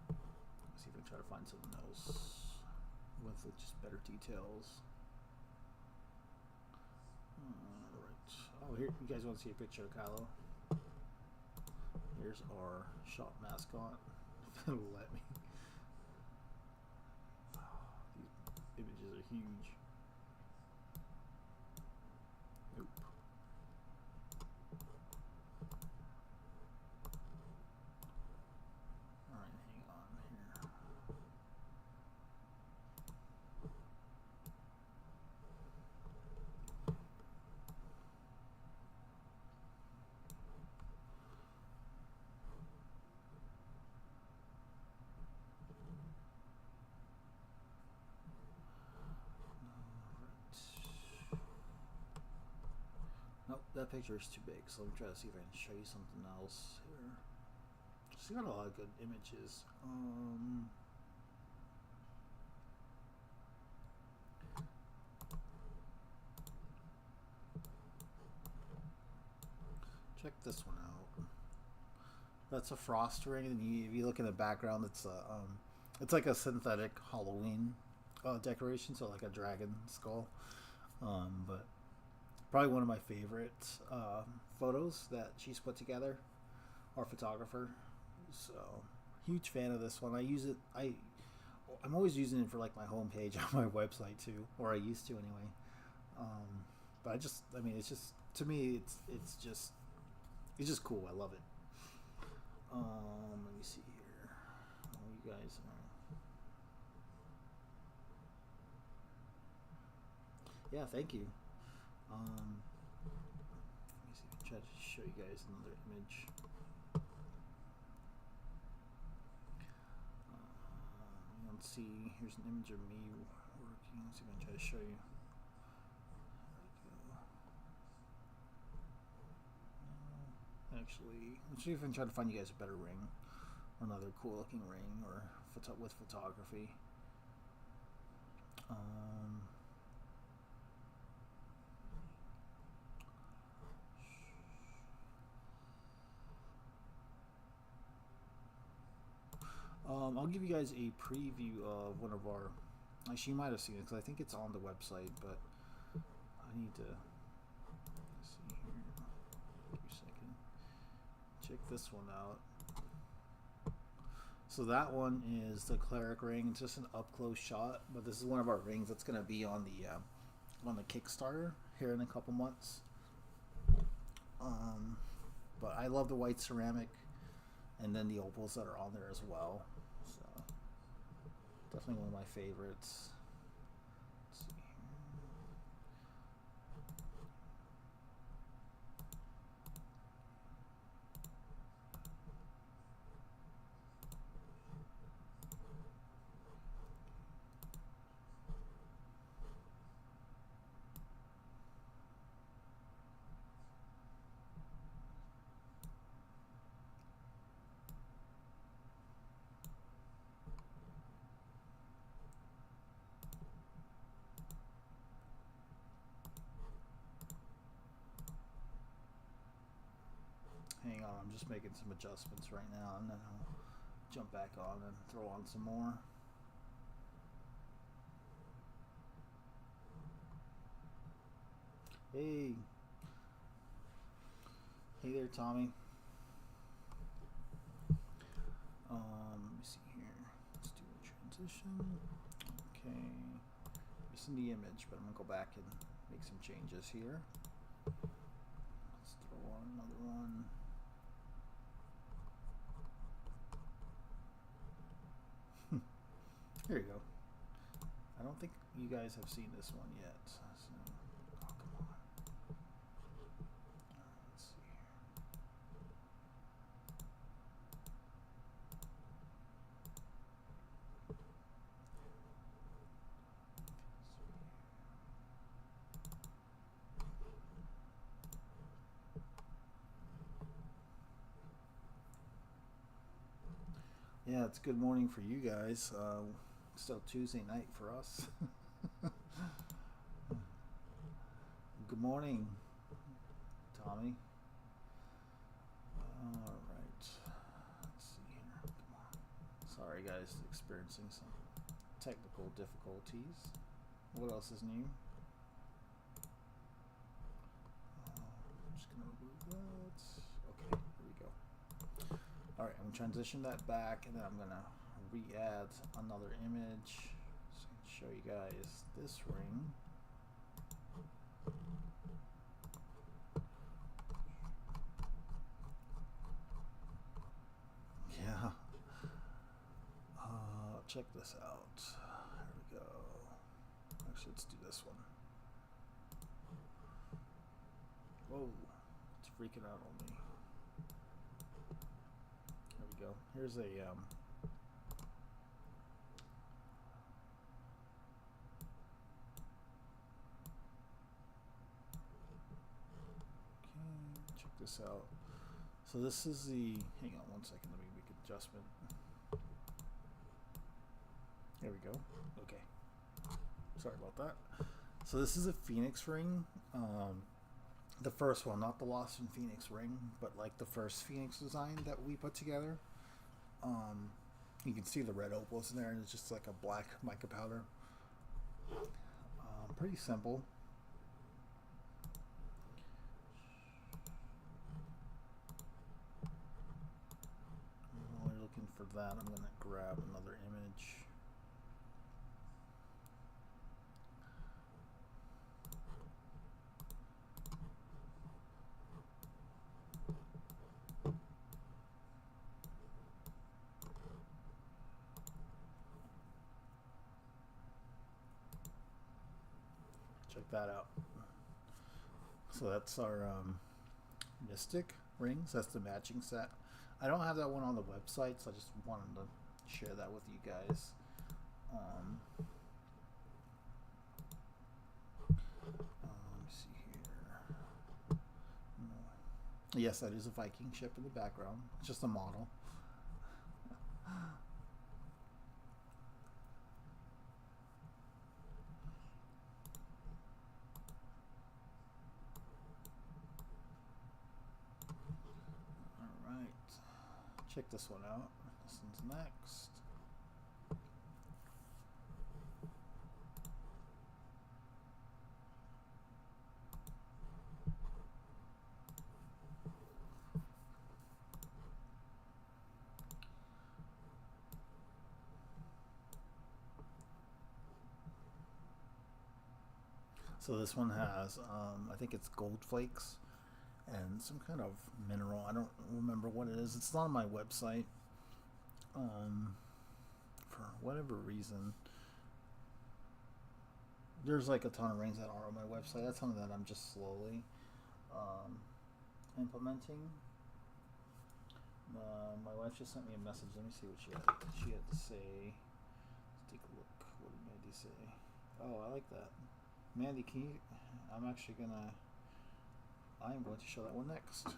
Let's see if I can try to find something else with just better details. Alright. Oh, here, you guys want to see a picture of Kylo? Here's our shop mascot. Let me. These images are huge. Nope. Alright, hang on here. Nope, that picture is too big, so let me try to see if I can show you something else here. She's got a lot of good images. Check this one out. That's a frost ring, and if you look in the background, it's like a synthetic Halloween decoration, so like a dragon skull. But probably one of my favorite photos that she's put together, our photographer. So huge fan of this one. I use it. I'm always using it for like my homepage on my website too, or I used to anyway. But I mean, it's just, to me, it's just cool. I love it. Let me see here. Oh, you guys are. Yeah, thank you. Let me see if I can try to show you guys another image. Let's see. Here's an image of me working. Let's see if I can try to show you. Actually, let's see if I can try to find you guys a better ring, or another cool looking ring, or with photography. I'll give you guys a preview of one of our. Actually, you might have seen it because I think it's on the website, but I need to. Let's see here. Give me a second. Check this one out. So that one is the cleric ring. It's just an up close shot, but this is one of our rings that's going to be on the Kickstarter here in a couple months. But I love the white ceramic, and then the opals that are on there as well. So definitely one of my favorites. Let's see Hang on, I'm just making some adjustments right now, and then I'll jump back on and throw on some more. Hey. Hey there, Tommy. Let me see here. Let's do a transition. Okay. Missing the image, but I'm going to go back and make some changes here. Let's throw on another one. Here you go. I don't think you guys have seen this one yet. So, oh, come on. Let's see here. Yeah, it's good morning for you guys. Still Tuesday night for us. Good morning, Tommy. Alright. Let's see here. Come on. Sorry, guys, experiencing some technical difficulties. What else is new? I'm just going to remove that. Okay, here we go. Alright, I'm going to transition that back, and then I'm going to re-add another image so I can show you guys this ring. Yeah. Check this out. There we go. Actually, let's do this one. Whoa, it's freaking out on me. There we go. Here's a okay, check this out. So this is the, hang on one second, let me make an adjustment. There we go. Okay. Sorry about that. So this is a Phoenix ring. The first one, not the Lost in Phoenix ring, but like the first Phoenix design that we put together. You can see the red opals in there, and it's just like a black mica powder. Pretty simple. While you're looking for that, I'm going to grab another image. Check that out. So that's our Mystic rings. That's the matching set. I don't have that one on the website, so I just wanted to share that with you guys. Let me see here. No. Yes, that is a Viking ship in the background. It's just a model. Check this one out. This one's next. So this one has, I think it's gold flakes and some kind of mineral. I don't remember what it is. It's not on my website. For whatever reason, there's like a ton of rings that are on my website. That's something that I'm just slowly implementing. My wife just sent me a message. Let me see what she had to say. Let's take a look. What did Mandy say? Oh, I like that. Mandy, can you? I am going to show that one next.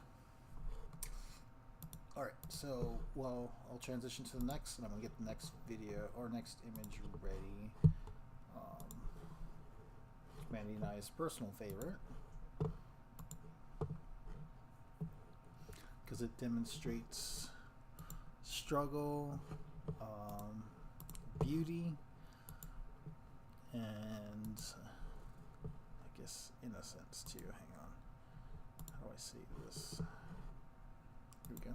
Alright, so, well, I'll transition to the next, and I'm going to get the next video, or next image ready. Mandy and I's personal favorite. Because it demonstrates struggle, beauty, and I guess innocence too. Hang on. How do I say this? Here we go.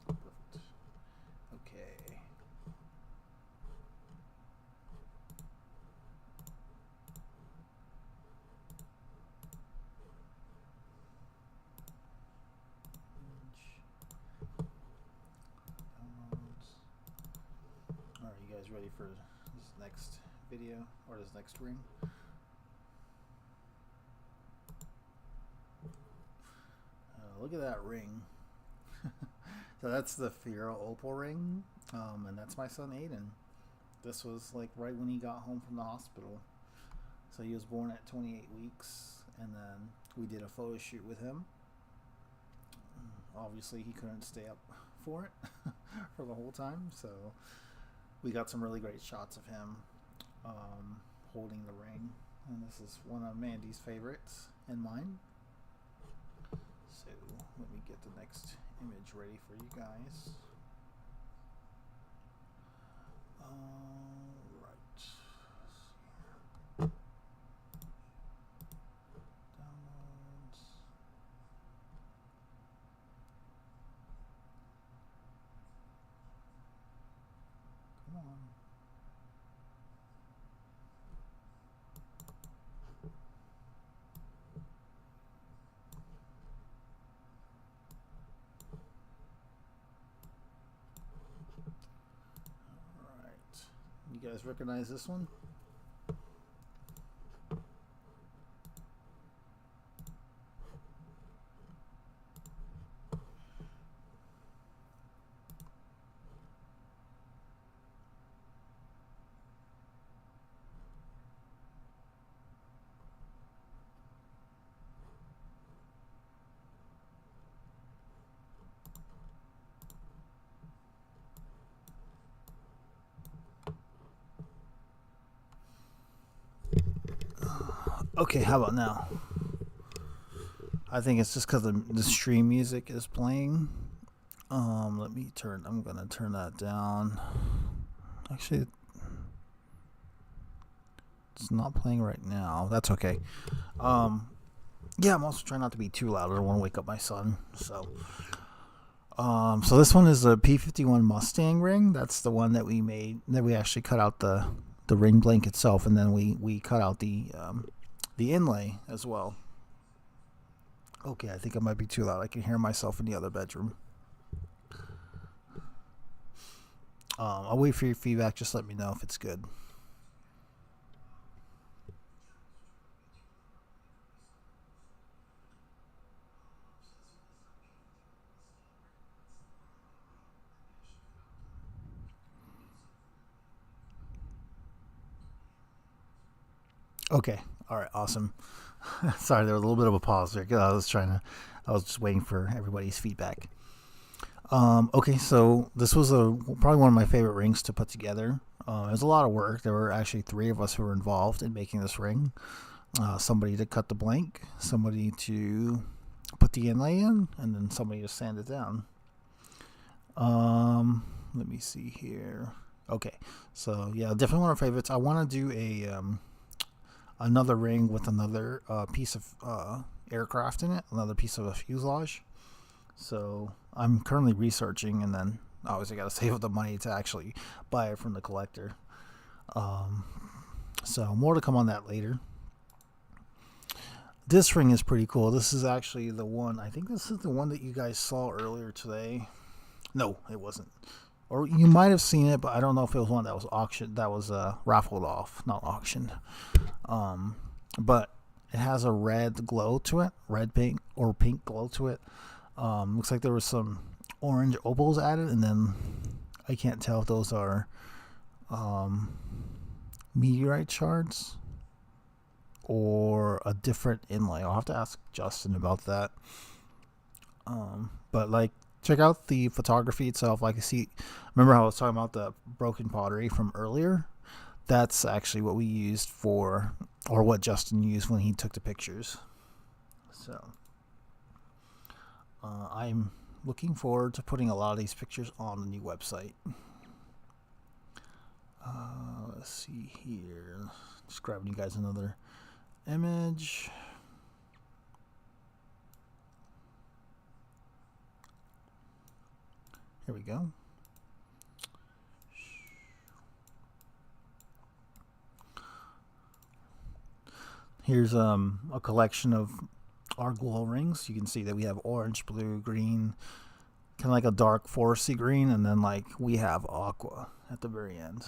Perfect. Okay. Alright, you guys ready for this next video, or this next ring? Look at that ring. So that's the Fira Opal ring, and that's my son Aiden. This was like right when he got home from the hospital. So he was born at 28 weeks, and then we did a photo shoot with him. Obviously he couldn't stay up for it for the whole time, so we got some really great shots of him holding the ring. And this is one of Mandy's favorites and mine. So let me get the next image ready for you guys. Right. Downloads. Come on. You guys recognize this one? Okay, how about now? I think it's just because the stream music is playing. Let me turn. I'm gonna turn that down. Actually, it's not playing right now. That's okay. Yeah, I'm also trying not to be too loud. I don't want to wake up my son. So this one is a P51 Mustang ring. That's the one that we made. That we actually cut out the ring blank itself, and then we cut out the inlay as well. Okay, I think I might be too loud. I can hear myself in the other bedroom. I'll wait for your feedback. Just let me know if it's good. Okay. All right. Awesome. Sorry, there was a little bit of a pause there. I was just waiting for everybody's feedback. Okay, so this was probably one of my favorite rings to put together. It was a lot of work. There were actually 3 of us who were involved in making this ring. Somebody to cut the blank, somebody to put the inlay in, and then somebody to sand it down. Let me see here. Okay, so yeah, definitely one of our favorites. I want to do another ring with another piece of aircraft in it, another piece of a fuselage. So I'm currently researching, and then obviously got to save up the money to actually buy it from the collector. So more to come on that later. This ring is pretty cool. This is actually the one. I think this is the one that you guys saw earlier today. No, it wasn't. Or you might have seen it, but I don't know if it was one that was auctioned. That was raffled off, not auctioned. But it has a red glow to it, red pink or pink glow to it. Looks like there was some orange opals added, and then I can't tell if those are meteorite shards or a different inlay. I'll have to ask Justin about that. But like, check out the photography itself. Like, remember how I was talking about the broken pottery from earlier? That's actually what we used or what Justin used when he took the pictures. So I'm looking forward to putting a lot of these pictures on the new website. Let's see here. Just grabbing you guys another image. Here we go. Here's a collection of our glow rings. You can see that we have orange, blue, green, kind of like a dark foresty green, and then like we have aqua at the very end.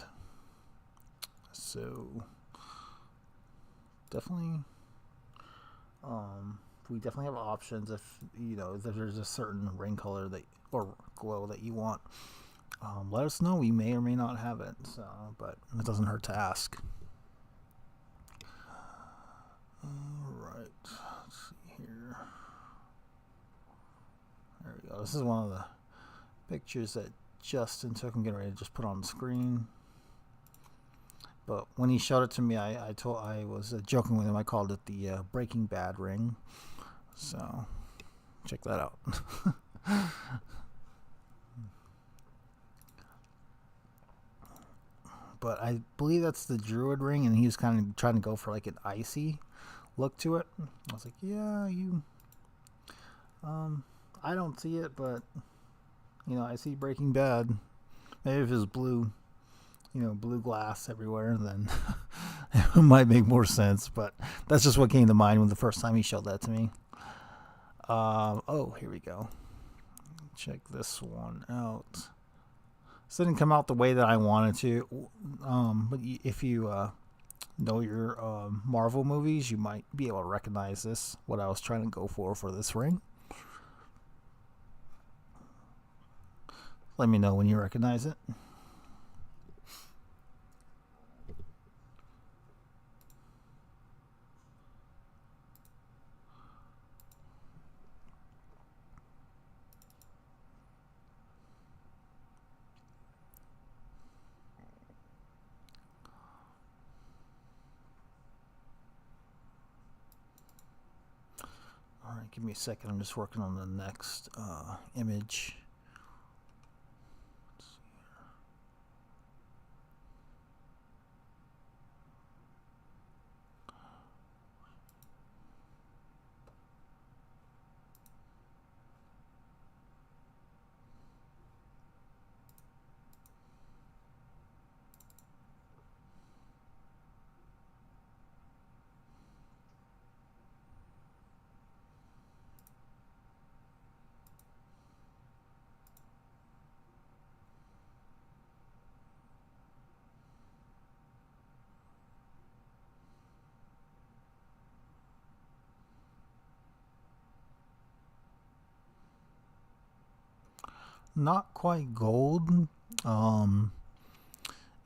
So definitely, we definitely have options if there's a certain ring color or glow that you want. Let us know. We may or may not have it. So, but it doesn't hurt to ask. Alright, let's see here. There we go. This is one of the pictures that Justin took. I'm getting ready to just put on the screen. But when he showed it to me, I was joking with him. I called it the Breaking Bad ring. So check that out. But I believe that's the Druid ring, and he was kind of trying to go for like an icy look to it. I was like, yeah, you. I don't see it, but I see Breaking Bad. Maybe if it was blue, blue glass everywhere, then it might make more sense. But that's just what came to mind when the first time he showed that to me. Oh, here we go. Check this one out. This didn't come out the way that I wanted to. But if you know your Marvel movies, you might be able to recognize this. What I was trying to go for this ring. Let me know when you recognize it. All right, give me a second. I'm just working on the next image. Not quite gold.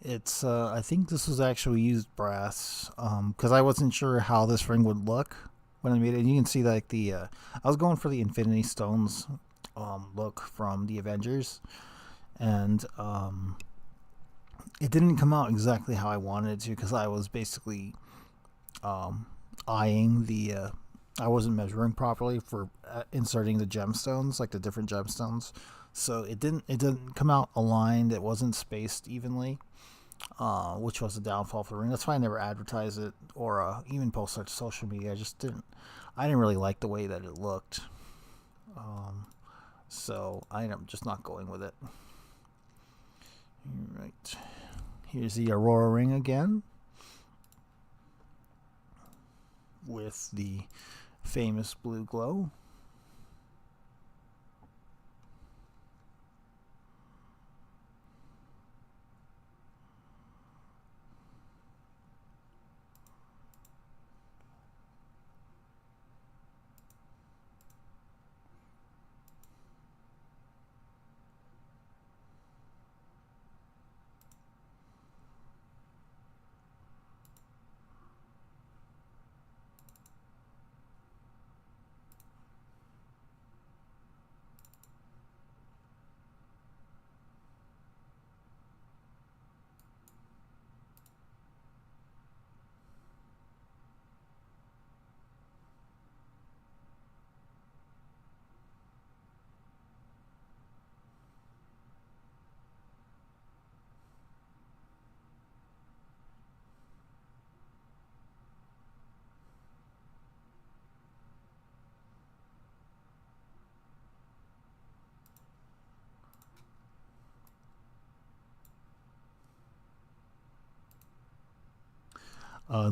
It's I think this was actually used brass. Because I wasn't sure how this ring would look when I made it. And you can see like I was going for the Infinity Stones look from the Avengers, and it didn't come out exactly how I wanted it to, because I was basically eyeing the. I wasn't measuring properly for inserting the gemstones, like the different gemstones. So it didn't come out aligned. It wasn't spaced evenly, which was the downfall for the ring. That's why I never advertise it or even post it to social media. I didn't really like the way that it looked. So I am just not going with it. All right, here's the Aurora ring again, with the famous blue glow.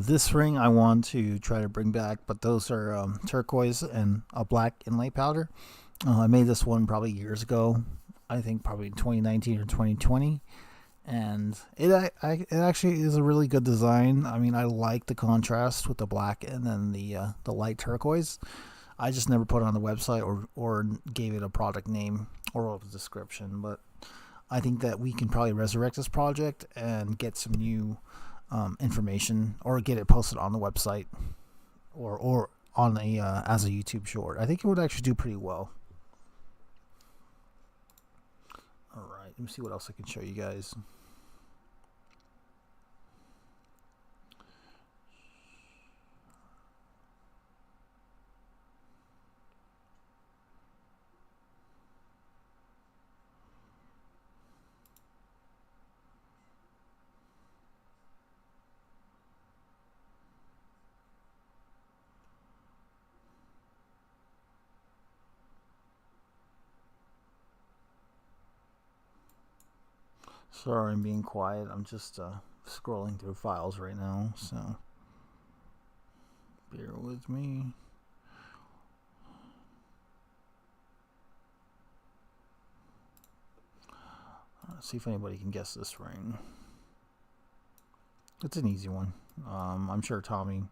This ring I want to try to bring back, but those are turquoise and a black inlay powder. I made this one probably years ago. I think probably 2019 or 2020, and it actually is a really good design. I mean, I like the contrast with the black and then the light turquoise. I just never put it on the website or gave it a product name or a description, but I think that we can probably resurrect this project and get some new information, or get it posted on the website, or on as a YouTube short. I think it would actually do pretty well. All right, let me see what else I can show you guys. Sorry, I'm being quiet. I'm just scrolling through files right now, so bear with me. Let's see if anybody can guess this ring. It's an easy one. I'm sure Tommy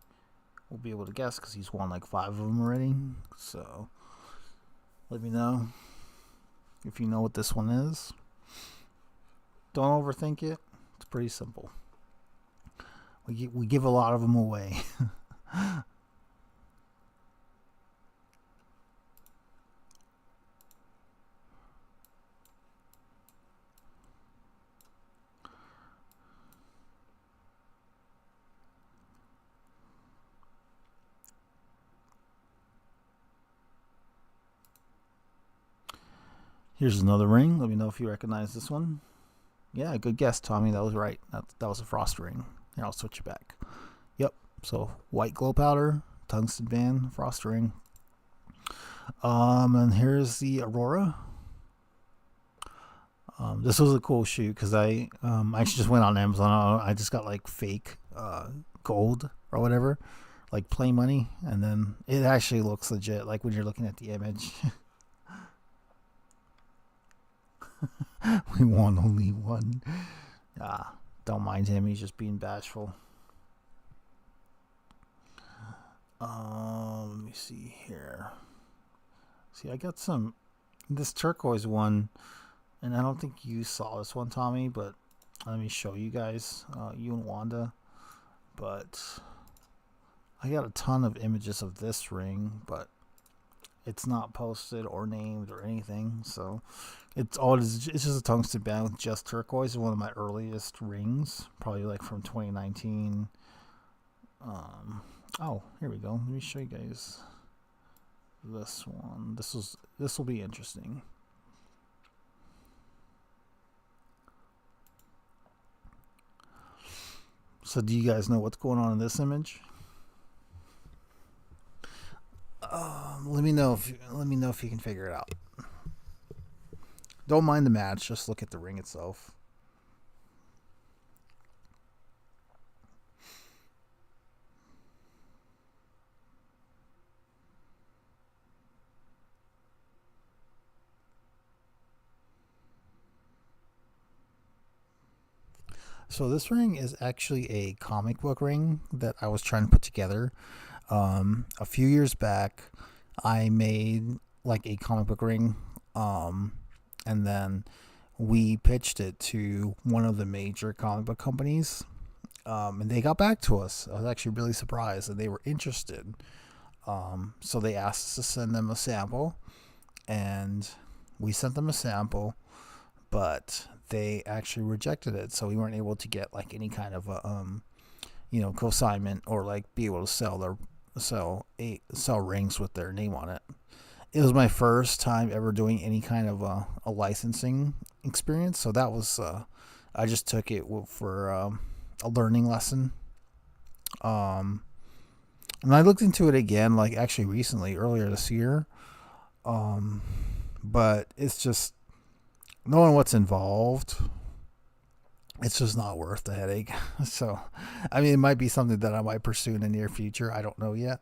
will be able to guess because he's won like 5 of them already. So let me know if you know what this one is. Don't overthink it. It's pretty simple. We give a lot of them away. Here's another ring. Let me know if you recognize this one. Yeah, good guess, Tommy. That was right. That was a frost ring. Here, I'll switch it back. Yep. So white glow powder, tungsten band, frost ring. And here's the Aurora. This was a cool shoot because I actually just went on Amazon. I just got like fake gold or whatever, like play money, and then it actually looks legit. Like when you're looking at the image. We won only one. Don't mind him. He's just being bashful. Let me see here. See, I got this turquoise one, and I don't think you saw this one, Tommy, but let me show you guys, you and Wanda. But I got a ton of images of this ring, but it's not posted or named or anything, so it's just a tungsten band with just turquoise. It's one of my earliest rings, probably like from 2019. Oh, here we go. Let me show you guys this one. This will be interesting. So do you guys know what's going on in this image? Let me know if you can figure it out. Don't mind the match, just look at the ring itself. So this ring is actually a comic book ring that I was trying to put together. A few years back, I made like a comic book ring, and then we pitched it to one of the major comic book companies, and they got back to us. I was actually really surprised that they were interested. So they asked us to send them a sample, and we sent them a sample, but they actually rejected it. So we weren't able to get like any kind of consignment or like be able to sell rings with their name on it. It was my first time ever doing any kind of a licensing experience, so that was I just took it for a learning lesson. And I looked into it again, like actually recently, earlier this year. But it's just knowing what's involved. It's just not worth the headache. So, I mean, it might be something that I might pursue in the near future. I don't know yet.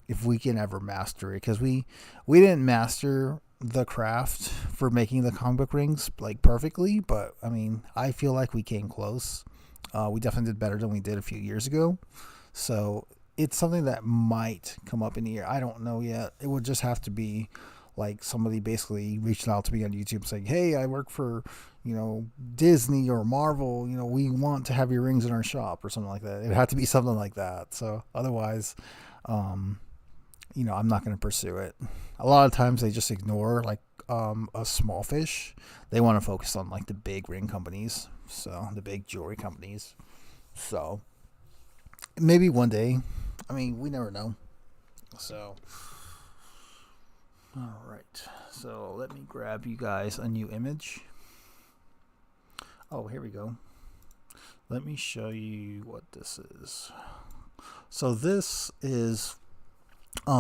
If we can ever master it, because we didn't master the craft for making the comic book rings like perfectly, but I mean, I feel like we came close. We definitely did better than we did a few years ago. So it's something that might come up in the year. I don't know yet. It would just have to be like somebody basically reaching out to me on YouTube saying, "Hey, I work for, Disney or Marvel. We want to have your rings in our shop," or something like that. It had to be something like that. So otherwise, I'm not going to pursue it. A lot of times they just ignore like a small fish. They want to focus on like the big ring companies, so the big jewelry companies. So maybe one day. I mean, we never know. So, all right. So let me grab you guys a new image. Oh, here we go. Let me show you what this is. So this is,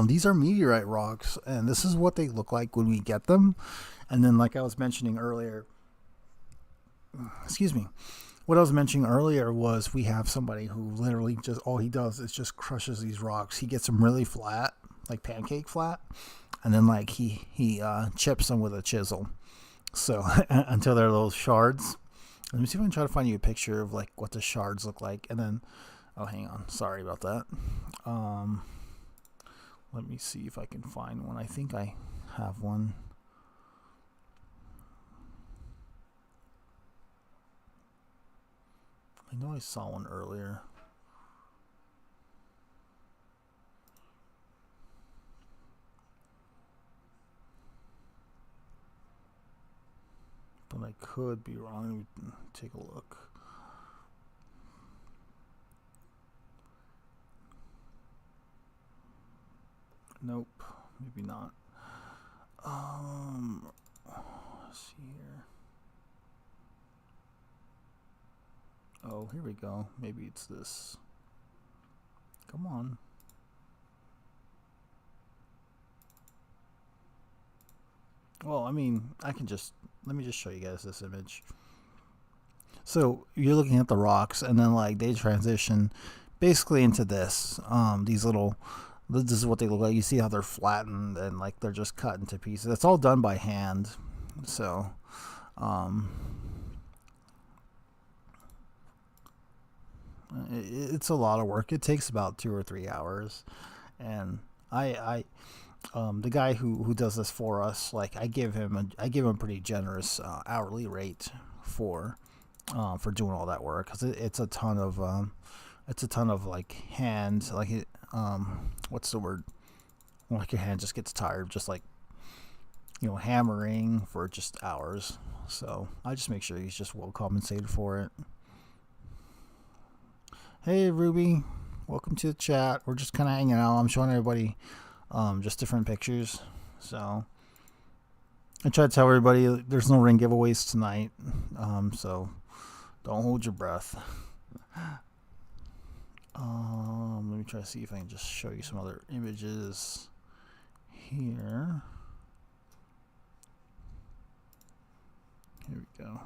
these are meteorite rocks, and this is what they look like when we get them. And then, like I was mentioning earlier, excuse me. What I was mentioning earlier was we have somebody who literally just all he does is just crushes these rocks. He gets them really flat, like pancake flat, and then like he chips them with a chisel. So until they're little shards. Let me see if I can try to find you a picture of like what the shards look like, and then oh, hang on, sorry about that. Let me see if I can find one. I think I have one. I know I saw one earlier. But I could be wrong. Let me take a look. Nope, maybe not. Let's see here. Oh, here we go. Maybe it's this. Come on. Well, I mean, let me just show you guys this image. So you're looking at the rocks, and then like they transition basically into this. This is what they look like. You see how they're flattened and like they're just cut into pieces. It's all done by hand. So, it's a lot of work. It takes about 2 or 3 hours, and the guy who does this for us, like I give him a pretty generous hourly rate for doing all that work, because it's a ton of like hand, like what's the word, like your hand just gets tired, just like hammering for just hours. So I just make sure he's just well compensated for it. Hey Ruby, welcome to the chat. We're just kind of hanging out. I'm showing everybody just different pictures. So I try to tell everybody there's no ring giveaways tonight. So don't hold your breath. Let me try to see if I can just show you some other images here. Here we go.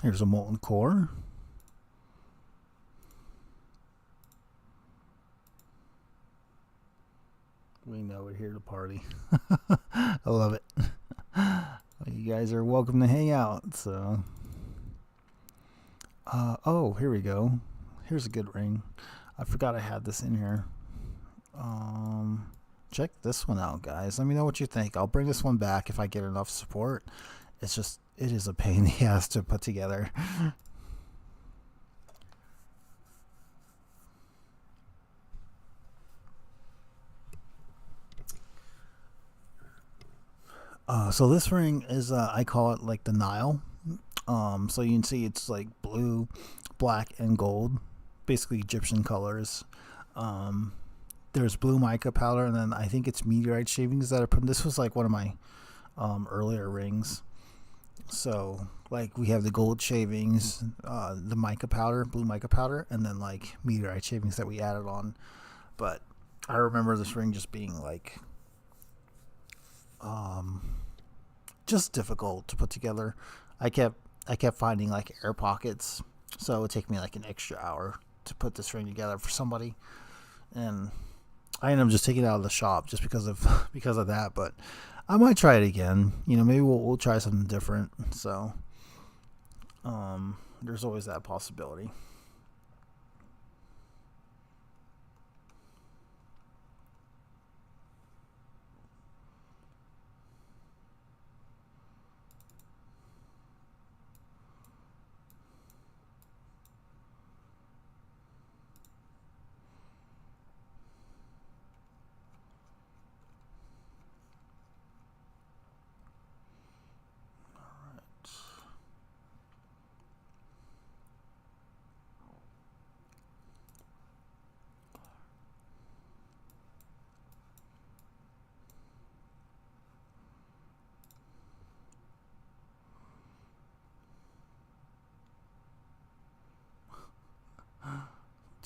Here's a molten core. We know we're here to party. I love it. You guys are welcome to hang out. So, oh, here we go. Here's a good ring. I forgot I had this in here. Check this one out, guys. Let me know what you think. I'll bring this one back if I get enough support. It is a pain in the ass to put together. So this ring is, I call it like the Nile. So you can see it's like blue, black, and gold, basically Egyptian colors. There's blue mica powder, and then I think it's meteorite shavings that are put. This was like one of my earlier rings. So like we have the gold shavings, the mica powder, blue mica powder, and then like meteorite shavings that we added on. But I remember this ring just being like just difficult to put together. I kept finding like air pockets, so it would take me like an extra hour to put this ring together for somebody, and I ended up just taking it out of the shop just because of that. But I might try it again. Maybe we'll try something different. So there's always that possibility.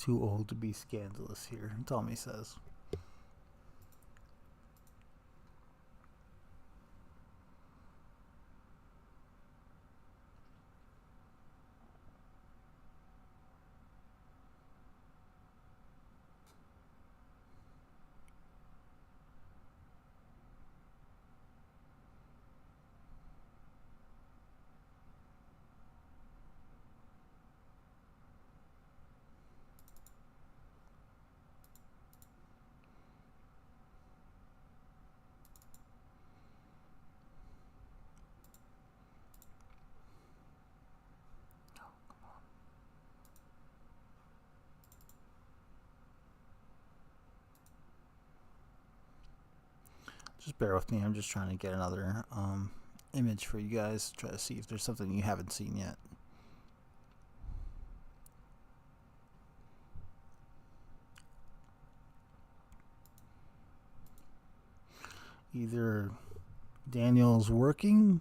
Too old to be scandalous here, Tommy says. Just bear with me. I'm just trying to get another image for you guys. Try to see if there's something you haven't seen yet. Either Daniel's working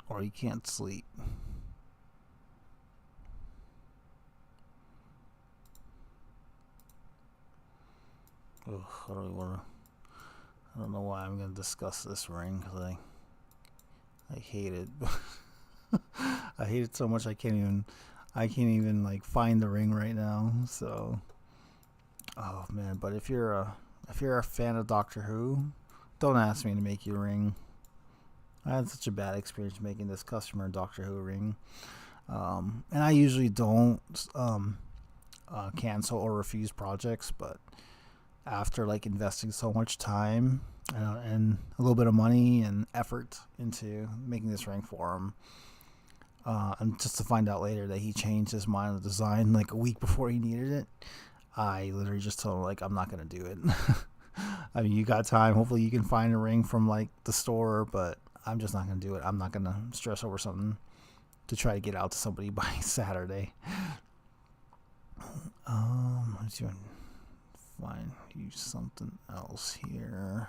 or he can't sleep. Ugh, I don't know why I'm going to discuss this ring, because I hate it. I hate it so much I can't even like find the ring right now. So, oh man! But if you're a fan of Doctor Who, don't ask me to make you a ring. I had such a bad experience making this customer Doctor Who ring, and I usually don't cancel or refuse projects, but after like investing so much time and a little bit of money and effort into making this ring for him, and just to find out later that he changed his mind on the design like a week before he needed it, I literally just told him, like, I'm not going to do it. I mean, you got time. Hopefully you can find a ring from like the store, but I'm just not going to do it. I'm not going to stress over something to try to get out to somebody by Saturday. Let's see if I can find you something else here.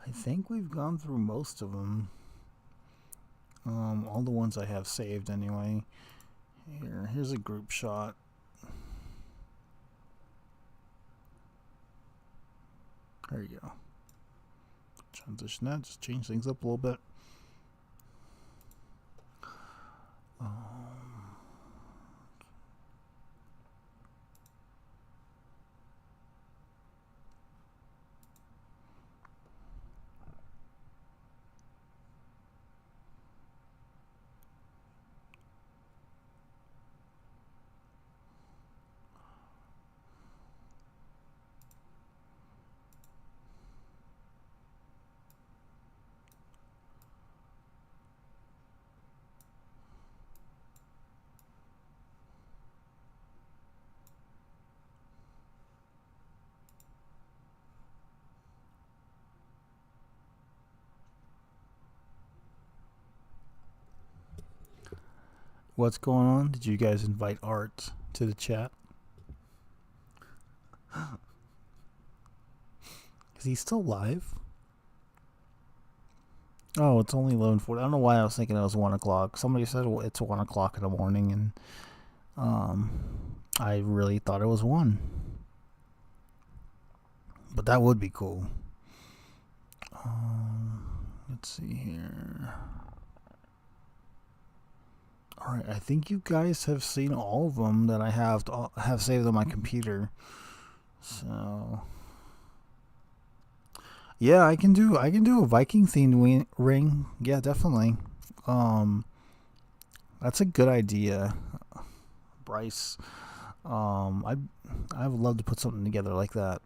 I think we've gone through most of them. All the ones I have saved anyway. Here's a group shot. There you go. Transition that, just change things up a little bit. What's going on? Did you guys invite Art to the chat? Is he still live? Oh, it's only 11:40. I don't know why I was thinking it was 1 o'clock. Somebody said it's 1 o'clock in the morning, and I really thought it was 1. But that would be cool. Let's see here. All right, I think you guys have seen all of them that I have saved on my computer. So, yeah, I can do a Viking themed ring. Yeah, definitely. That's a good idea, Bryce. I would love to put something together like that.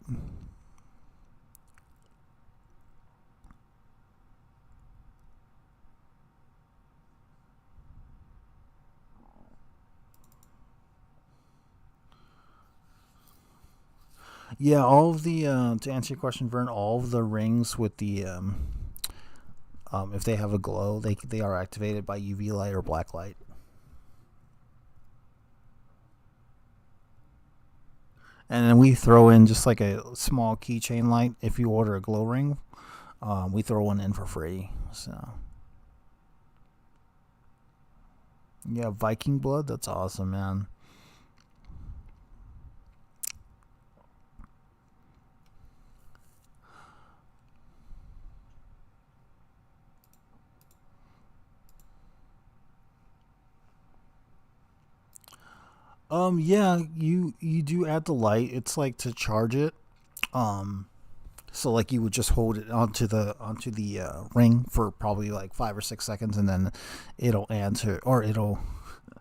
Yeah, all of the to answer your question, Vern, all of the rings with the If they have a glow, they are activated by UV light or black light. And then we throw in just like a small keychain light. If you order a glow ring, we throw one in for free. So yeah, Viking blood. That's awesome, man. Yeah, you do add the light. It's like to charge it. Um, so like you would just hold it onto the ring for probably like 5 or 6 seconds, and then it'll answer, or it'll.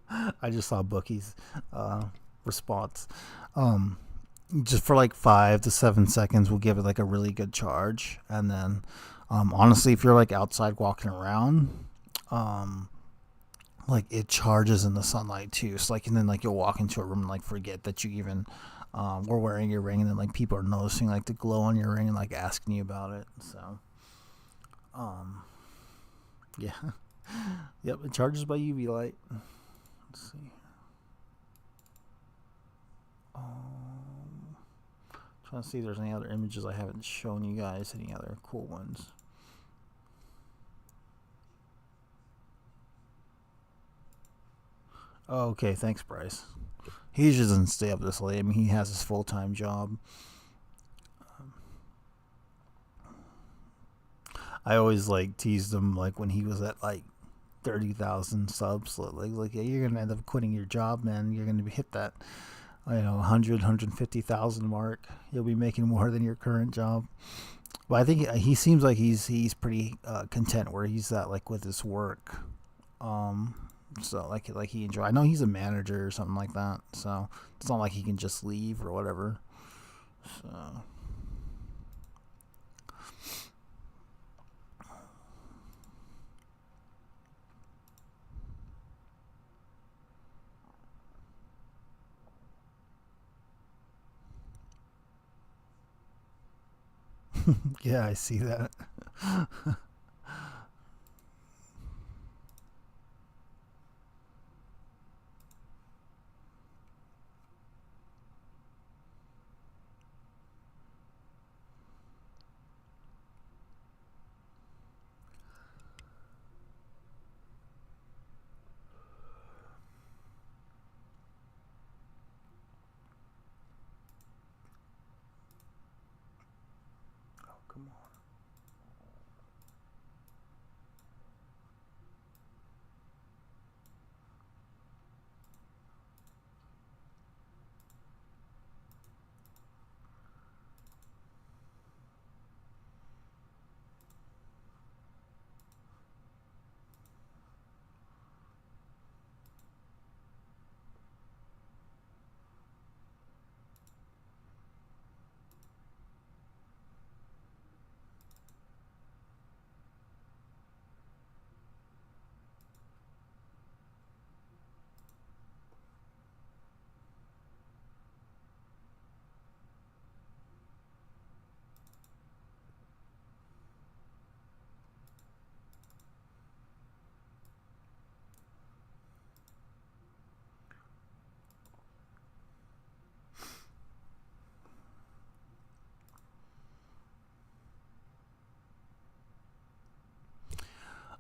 I just saw Bookie's response. Um, just for like 5 to 7 seconds, we'll give it like a really good charge, and then honestly, if you're like outside walking around, um, like it charges in the sunlight too. So like, and then like you'll walk into a room and like forget that you even were wearing your ring, and then like people are noticing like the glow on your ring and like asking you about it. So, yeah, yep, it charges by UV light. Let's see. Trying to see if there's any other images I haven't shown you guys. Any other cool ones? Oh, okay, thanks, Bryce. He just doesn't stay up this late. I mean, he has his full-time job. I always like teased him like when he was at like 30,000 subs. Like, yeah, you're gonna end up quitting your job, man. You're gonna hit that, 150,000 mark. You'll be making more than your current job. But I think he seems like he's pretty content where he's at, like with his work. Um, so like he enjoy. I know he's a manager or something like that. So it's not like he can just leave or whatever. So. Yeah, I see that. Oh, come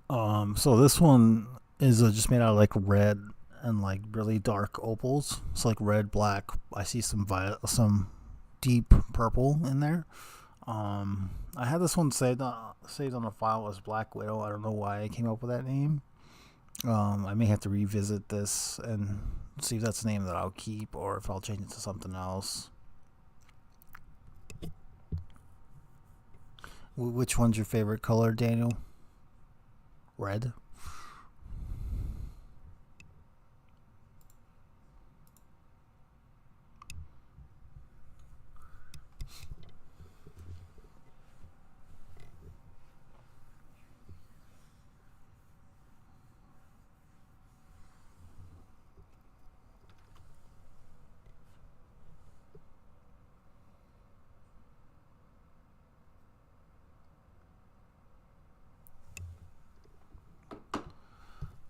on. So this one is just made out of like red and like really dark opals. It's like red, black. I see some violet, some deep purple in there. I had this one saved on a file as Black Widow. I don't know why I came up with that name. I may have to revisit this and see if that's the name that I'll keep or if I'll change it to something else. Which one's your favorite color, Daniel? Red.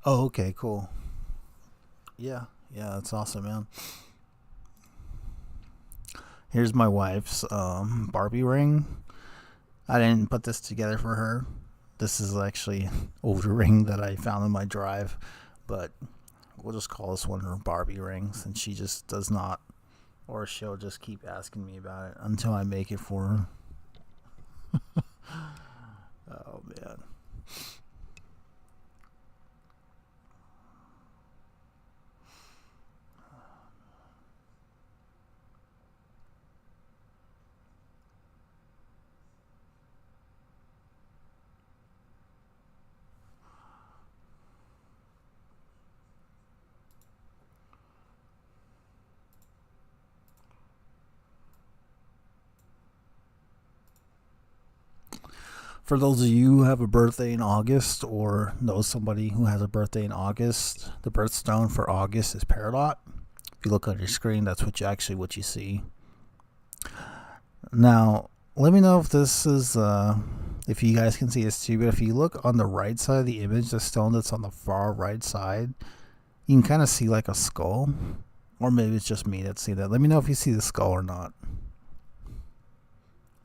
Oh, okay, cool. Yeah, yeah, that's awesome, man. Here's my wife's Barbie ring. I didn't put this together for her. This is actually an older ring that I found in my drive, but we'll just call this one her Barbie rings, and she just does not, or she'll just keep asking me about it until I make it for her. Oh man. For those of you who have a birthday in August or know somebody who has a birthday in August, the birthstone for August is Peridot. If you look on your screen, that's what you see. Now, let me know if this is if you guys can see this too. But if you look on the right side of the image, the stone that's on the far right side, you can kind of see like a skull, or maybe it's just me that see that. Let me know if you see the skull or not.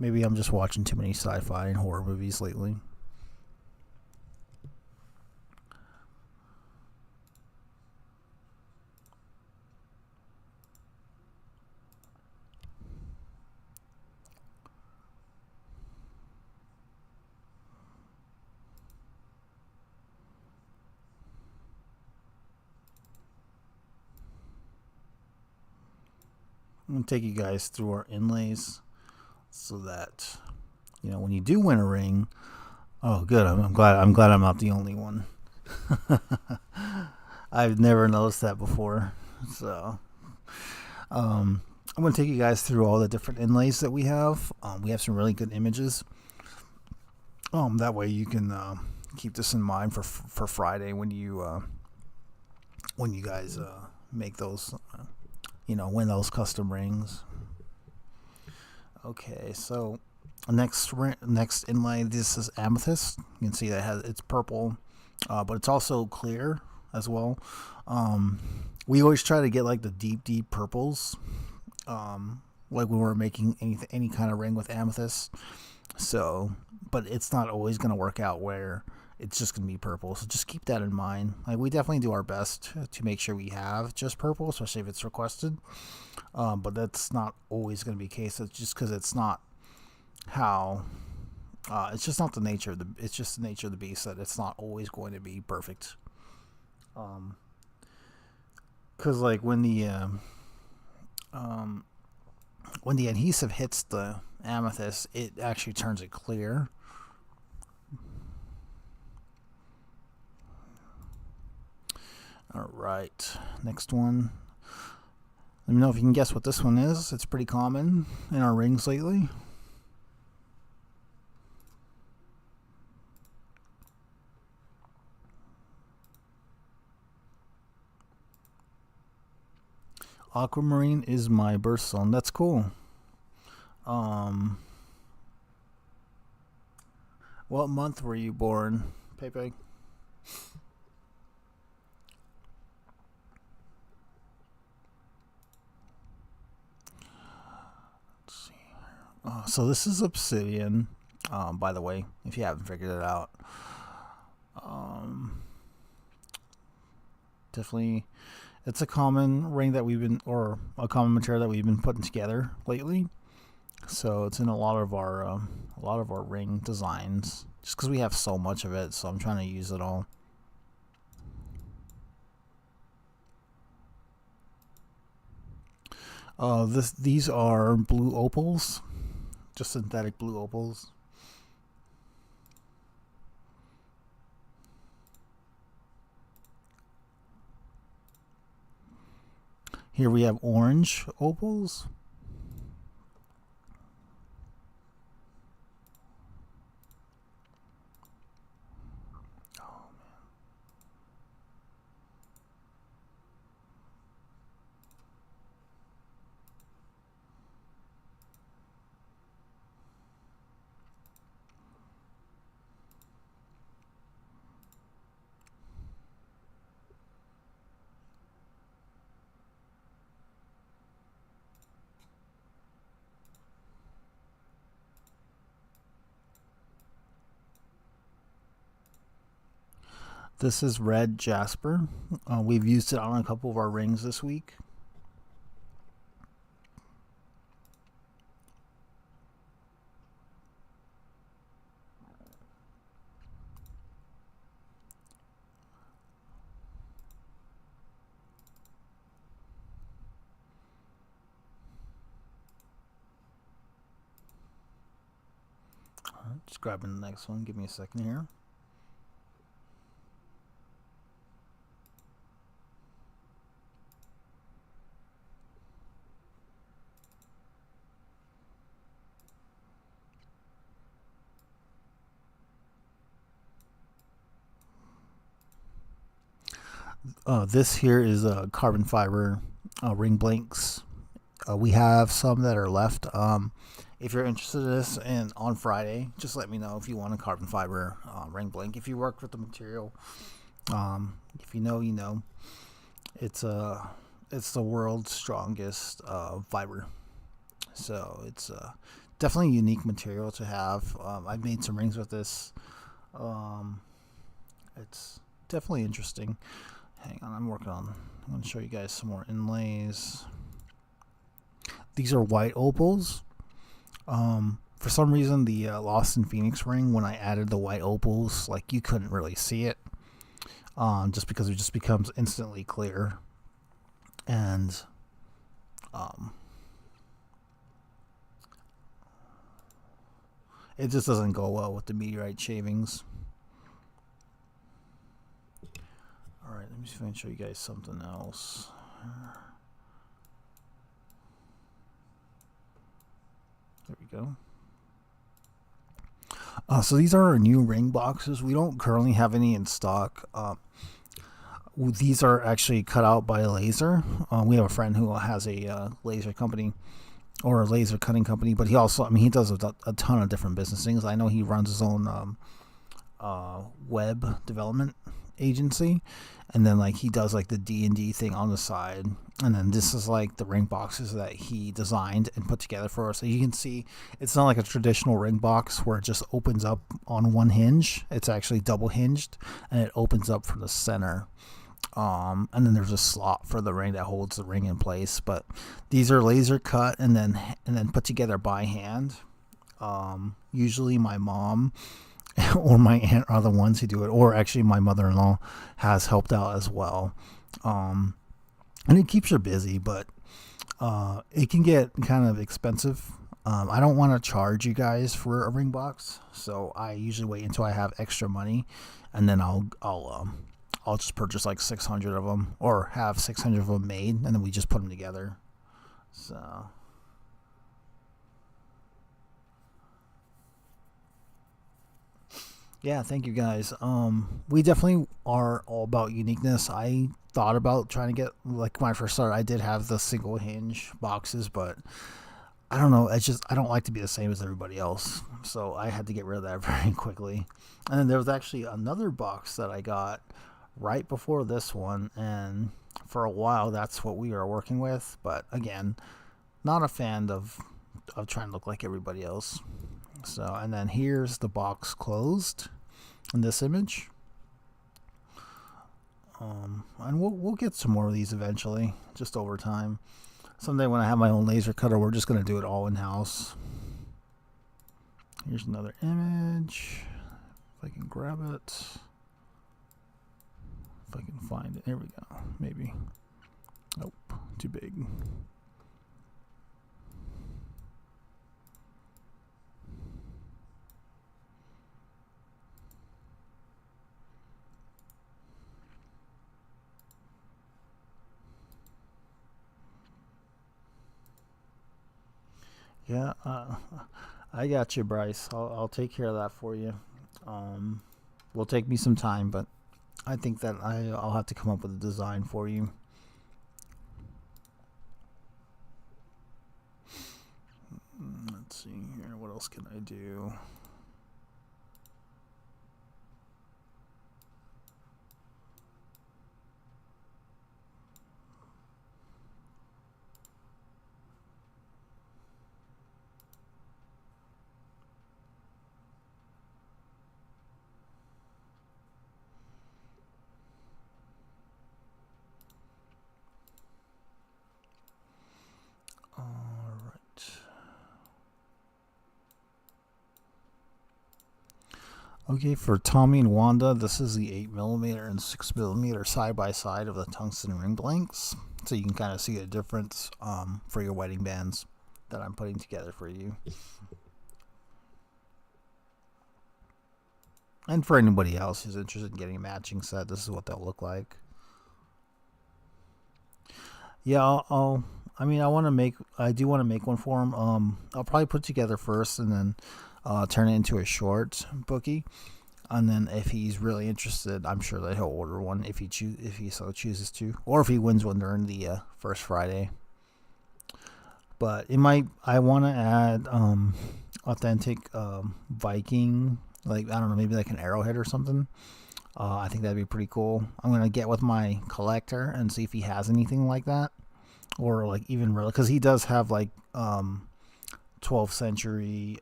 Maybe I'm just watching too many sci-fi and horror movies lately. I'm gonna take you guys through our inlays so that when you do win a ring. Oh, good. I'm glad. I'm glad I'm not the only one. I've never noticed that before. So, I'm going to take you guys through all the different inlays that we have. We have some really good images. That way you can keep this in mind for Friday when you guys make those, win those custom rings. Okay, so next inlay, this is amethyst. You can see that it's purple, but it's also clear as well. We always try to get like the deep purples, like when we're making any kind of ring with amethyst. So, but it's not always going to work out where it's just going to be purple. So just keep that in mind. Like, we definitely do our best to make sure we have just purple, especially if it's requested. But that's not always going to be the case. It's just because it's not how. It's just not the nature of the. It's just the nature of the beast that it's not always going to be perfect. Because like when the adhesive hits the amethyst, it actually turns it clear. All right, next one. Let me know if you can guess what this one is. It's pretty common in our rings lately. Aquamarine is my birthstone. That's cool. What month were you born, Pepe? So this is obsidian, by the way, if you haven't figured it out. Definitely, it's a common ring that or a common material that we've been putting together lately. So it's in a lot of our ring designs, just because we have so much of it. So I'm trying to use it all. These are blue opals. Just synthetic blue opals. Here we have orange opals. This is red jasper. We've used it on a couple of our rings this week. Just grabbing the next one. Give me a second here. This here is a carbon fiber ring blinks. We have some that are left. If you're interested in this, and on Friday, just let me know if you want a carbon fiber ring blink. If you work with the material, if you know, you know. It's the world's strongest fiber, so it's definitely a unique material to have. I've made some rings with this. It's definitely interesting. Hang on, I'm going to show you guys some more inlays. These are white opals. For some reason, the Lost in Phoenix ring, when I added the white opals, like, you couldn't really see it, just because it just becomes instantly clear. And it just doesn't go well with the meteorite shavings. Alright, let me see if I can show you guys something else. There we go. So these are our new ring boxes. We don't currently have any in stock. These are actually cut out by a laser. We have a friend who has a laser company, or a laser cutting company, but he also, I mean, he does a ton of different business things. I know he runs his own web development agency, and then like he does like the D&D thing on the side, and then this is like the ring boxes that he designed and put together for us. So you can see it's not like a traditional ring box where it just opens up on one hinge. It's actually double hinged, and it opens up from the center. And then there's a slot for the ring that holds the ring in place. But these are laser cut and then put together by hand. Usually my mom or my aunt are the ones who do it, or actually my mother-in-law has helped out as well. And it keeps her busy, but it can get kind of expensive. I don't want to charge you guys for a ring box, so I usually wait until I have extra money, and then I'll just purchase like 600 of them, or have 600 of them made, and then we just put them together. So yeah, thank you guys. We definitely are all about uniqueness. I thought about trying to get, like, when I first started, I did have the single hinge boxes, but I don't know. It's just, I don't like to be the same as everybody else, so I had to get rid of that very quickly. And then there was actually another box that I got right before this one, and for a while that's what we were working with. But again, not a fan of trying to look like everybody else. So, and then here's the box closed in this image. And we'll get some more of these eventually, just over time. Someday when I have my own laser cutter, we're just going to do it all in-house. Here's another image. If I can grab it. If I can find it. There we go. Maybe. Nope. Too big. Yeah, I got you, Bryce. I'll take care of that for you. Will take me some time, but I think that I'll have to come up with a design for you. Let's see here. What else can I do? Okay, for Tommy and Wanda, this is the 8mm and 6mm side by side of the tungsten ring blanks. So you can kind of see the difference for your wedding bands that I'm putting together for you. And for anybody else who's interested in getting a matching set, this is what they'll look like. Yeah, I mean, I do want to make one for him. I'll probably put it together first and then turn it into a short bookie. And then if he's really interested, I'm sure that he'll order one if he so chooses to, or if he wins one during the first Friday. But I want to add authentic Viking, like I don't know, maybe like an arrowhead or something. I think that'd be pretty cool. I'm gonna get with my collector and see if he has anything like that, or like even really, because he does have like 12th century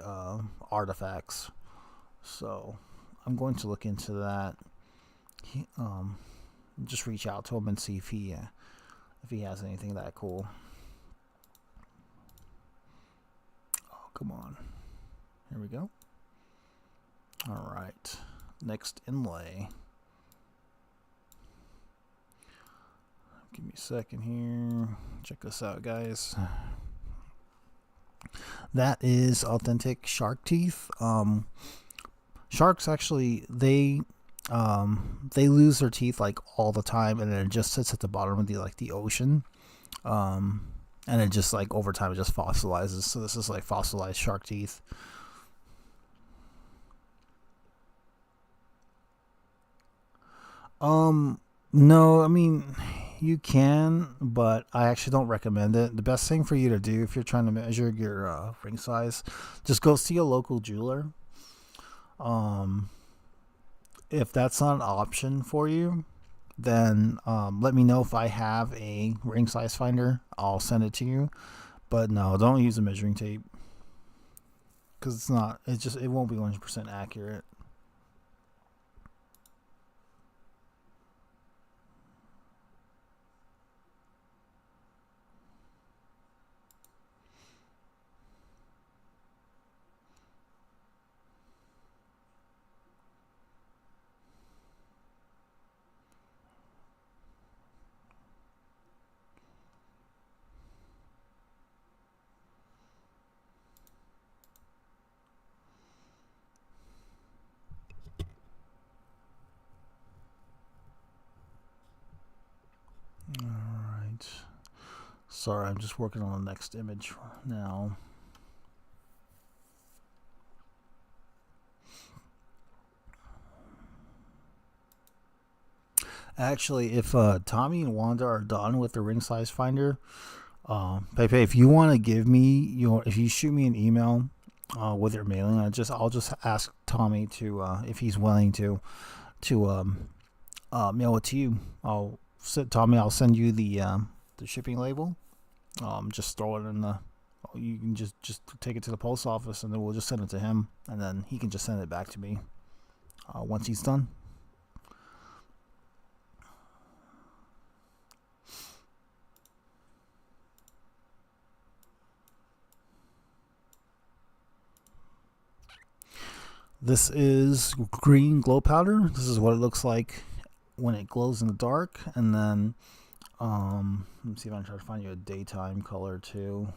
artifacts. So I'm going to look into that. Just reach out to him and see if he has anything that cool. Oh, come on. Here we go. All right. Next inlay. Give me a second here. Check this out, guys. That is authentic shark teeth. Sharks actually they lose their teeth like all the time, and it just sits at the bottom of the ocean, and it just like over time it just fossilizes. So this is like fossilized shark teeth. No, I mean you can, but I actually don't recommend it. The best thing for you to do if you're trying to measure your ring size, just go see a local jeweler. If that's not an option for you, then let me know if I have a ring size finder. I'll send it to you. But no, don't use a measuring tape because it's not. It won't be 100% accurate. All right. Sorry, I'm just working on the next image now. Actually, if Tommy and Wanda are done with the ring size finder, Pepe, if you want to give me if you shoot me an email with your mailing, I'll just ask Tommy to if he's willing to mail it to you. Tommy, I'll send you the shipping label. Just throw it in the. You can just take it to the post office, and then we'll just send it to him, and then he can just send it back to me once he's done. This is green glow powder. This is what it looks like when it glows in the dark. And then, let me see if I can try to find you a daytime color too.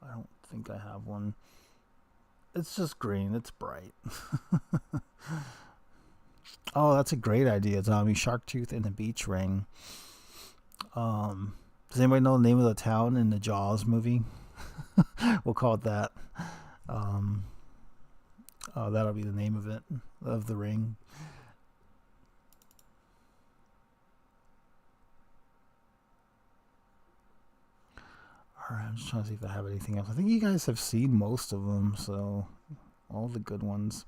I don't think I have one. It's just green. It's bright. Oh, that's a great idea, Tommy. Shark tooth in the beach ring. Does anybody know the name of the town in the Jaws movie? We'll call it that. That'll be the name of it, of the ring. Alright, I'm just trying to see if I have anything else. I think you guys have seen most of them, so all the good ones.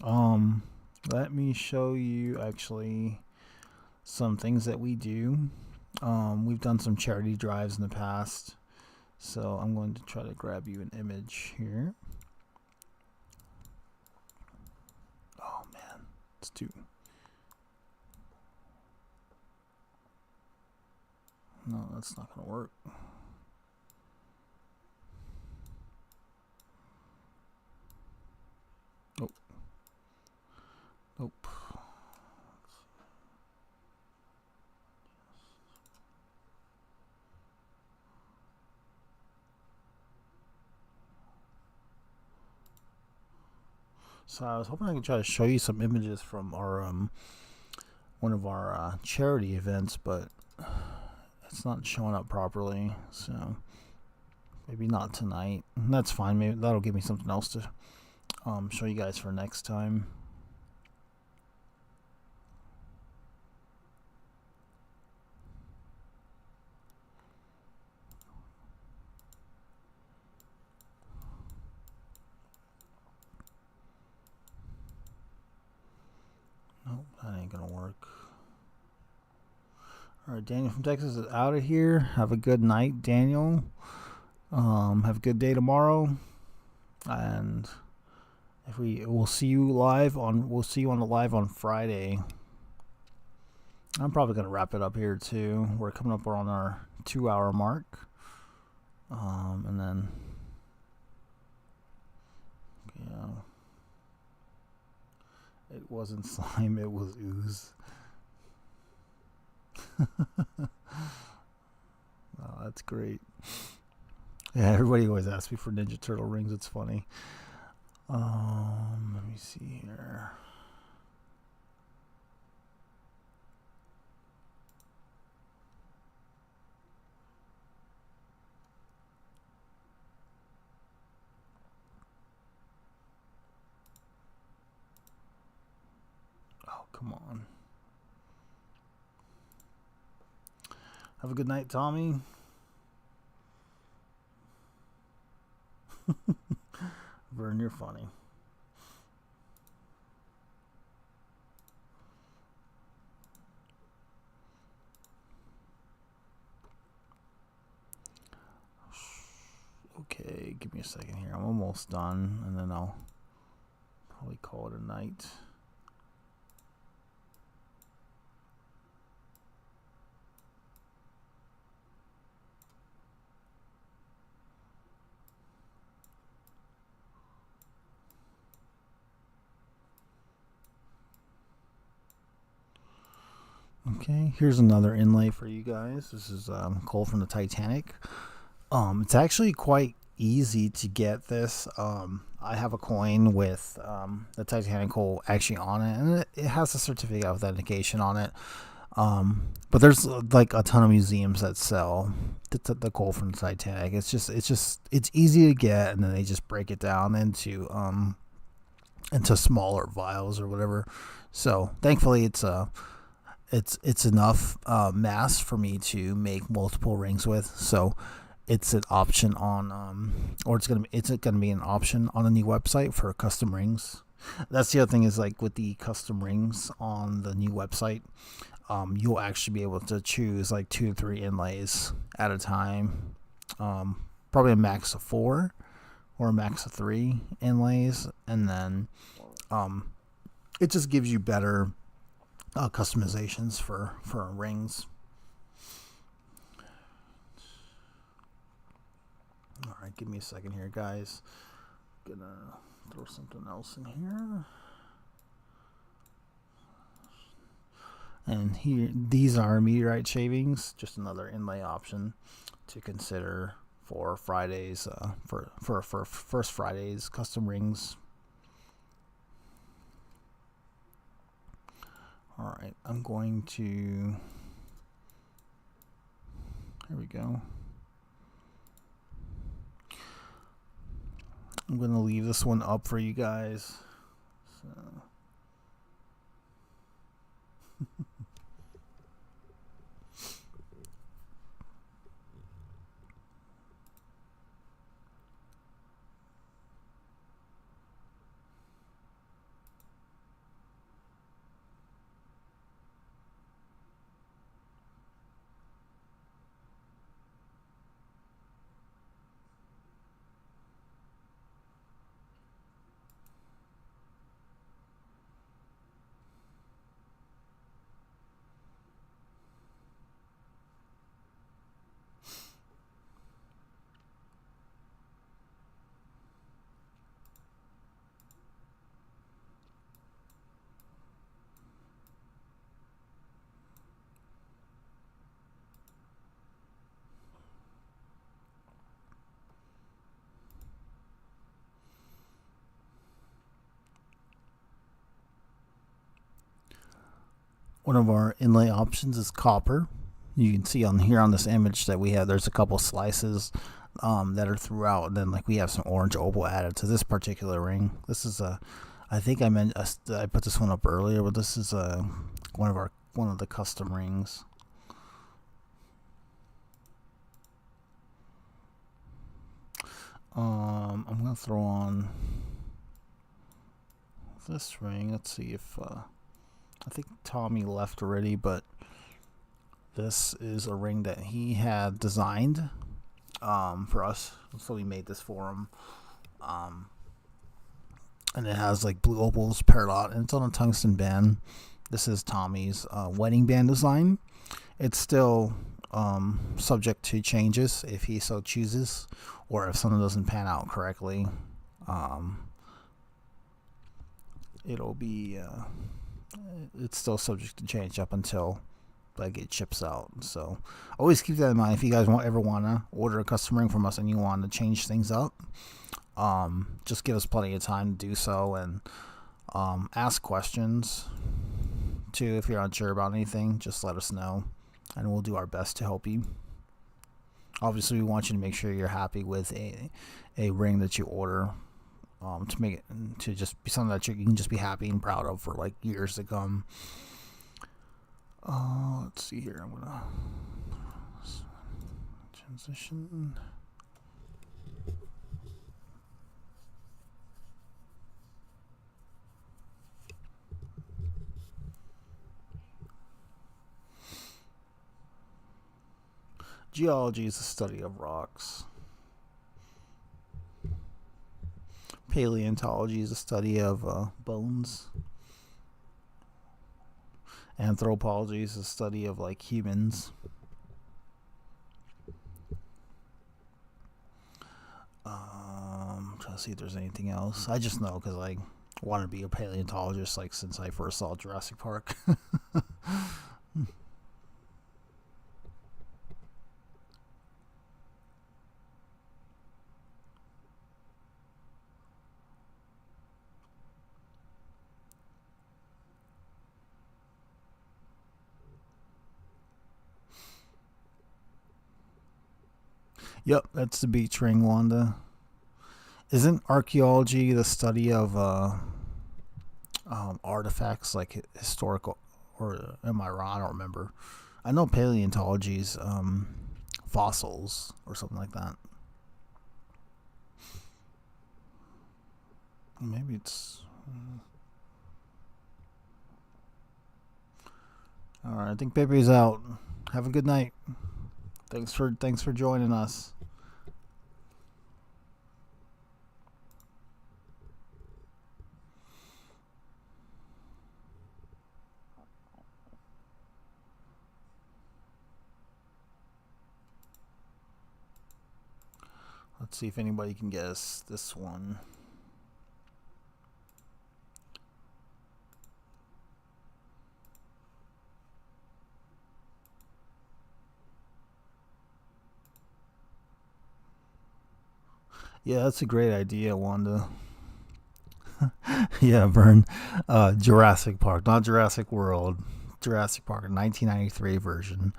Let me show you actually some things that we do. We've done some charity drives in the past, so I'm going to try to grab you an image here. Oh man, it's too. No, that's not gonna work. Oh, So I was hoping I could try to show you some images from our one of our charity events, but it's not showing up properly. So maybe not tonight. That's fine. Maybe that'll give me something else to show you guys for next time. Nope, that ain't gonna work. Alright, Daniel from Texas is out of here. Have a good night, Daniel. Have a good day tomorrow. And if we'll see you on the live on Friday. I'm probably gonna wrap it up here too. We're coming up on our 2-hour mark. And then it wasn't slime, it was ooze. Oh, that's great. Yeah, everybody always asks me for Ninja Turtle rings. It's funny. Let me see here. Oh, come on. Have a good night, Tommy. Vern, you're funny. Okay, give me a second here. I'm almost done, and then I'll probably call it a night. Okay, here's another inlay for you guys. This is coal from the Titanic. It's actually quite easy to get this. I have a coin with the Titanic coal actually on it, and it has a certificate of authentication on it. But there's like a ton of museums that sell the coal from the Titanic. It's easy to get, and then they just break it down into smaller vials or whatever. So thankfully, it's enough mass for me to make multiple rings with. So it's an option on or it's gonna be an option on the new website for custom rings. That's the other thing, is like with the custom rings on the new website, you'll actually be able to choose like 2 to 3 inlays at a time. Probably a max of 4 or a max of 3 inlays, and then it just gives you better customizations for rings. All right, give me a second here, guys. Gonna throw something else in here. And here, these are meteorite shavings, just another inlay option to consider for Fridays, for first Fridays custom rings. All right, I'm going to. Here we go. I'm going to leave this one up for you guys. So. One of our inlay options is copper. You can see on here on this image that we have, there's a couple slices that are throughout, and then like we have some orange opal added to this particular ring. This is I think I put this one up earlier, but this is one of the custom rings. I'm gonna throw on this ring. Let's see if I think Tommy left already, but this is a ring that he had designed for us, so we made this for him. And it has like blue opals paired out, and it's on a tungsten band. This is Tommy's wedding band design. It's still subject to changes if he so chooses, or if something doesn't pan out correctly. It'll be it's still subject to change up until like it ships out. So always keep that in mind if you guys ever want to order a custom ring from us and you want to change things up. Just give us plenty of time to do so, and ask questions too. If you're unsure about anything, just let us know and we'll do our best to help you. Obviously, we want you to make sure you're happy with a ring that you order, to make it to just be something that you can just be happy and proud of for like years to come. Let's see here. I'm gonna transition. Geology is the study of rocks. Paleontology is the study of bones. Anthropology is the study of like humans. Trying to see if there's anything else. I just know because I want to be a paleontologist like since I first saw Jurassic Park. Yep, that's the beach ring, Wanda. Isn't archaeology the study of artifacts like historical, or am I wrong? I don't remember. I know paleontology's fossils or something like that. Maybe it's. All right, I think Baby's out. Have a good night. Thanks for joining us. Let's see if anybody can guess this one. Yeah, that's a great idea, Wanda. Yeah, Vern. Jurassic Park, not Jurassic World. Jurassic Park, 1993 version.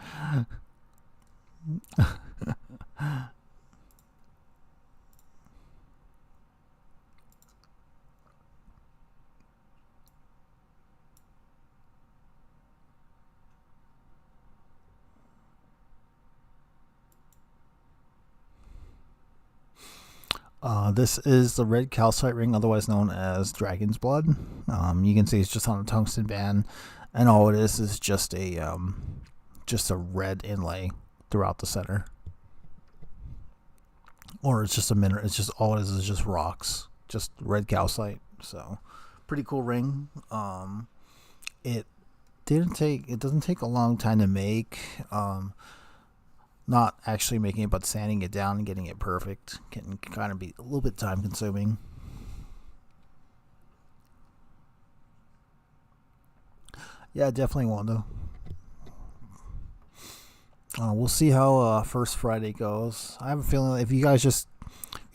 This is the red calcite ring, otherwise known as Dragon's Blood. You can see it's just on a tungsten band, and all it is just a red inlay throughout the center. Or it's just a mineral. It's just all it is just rocks, just red calcite. So, pretty cool ring. It doesn't take a long time to make. Not actually making it, but sanding it down and getting it perfect can kind of be a little bit time consuming. Yeah, definitely, Wanda. We'll see how First Friday goes. I have a feeling if you guys just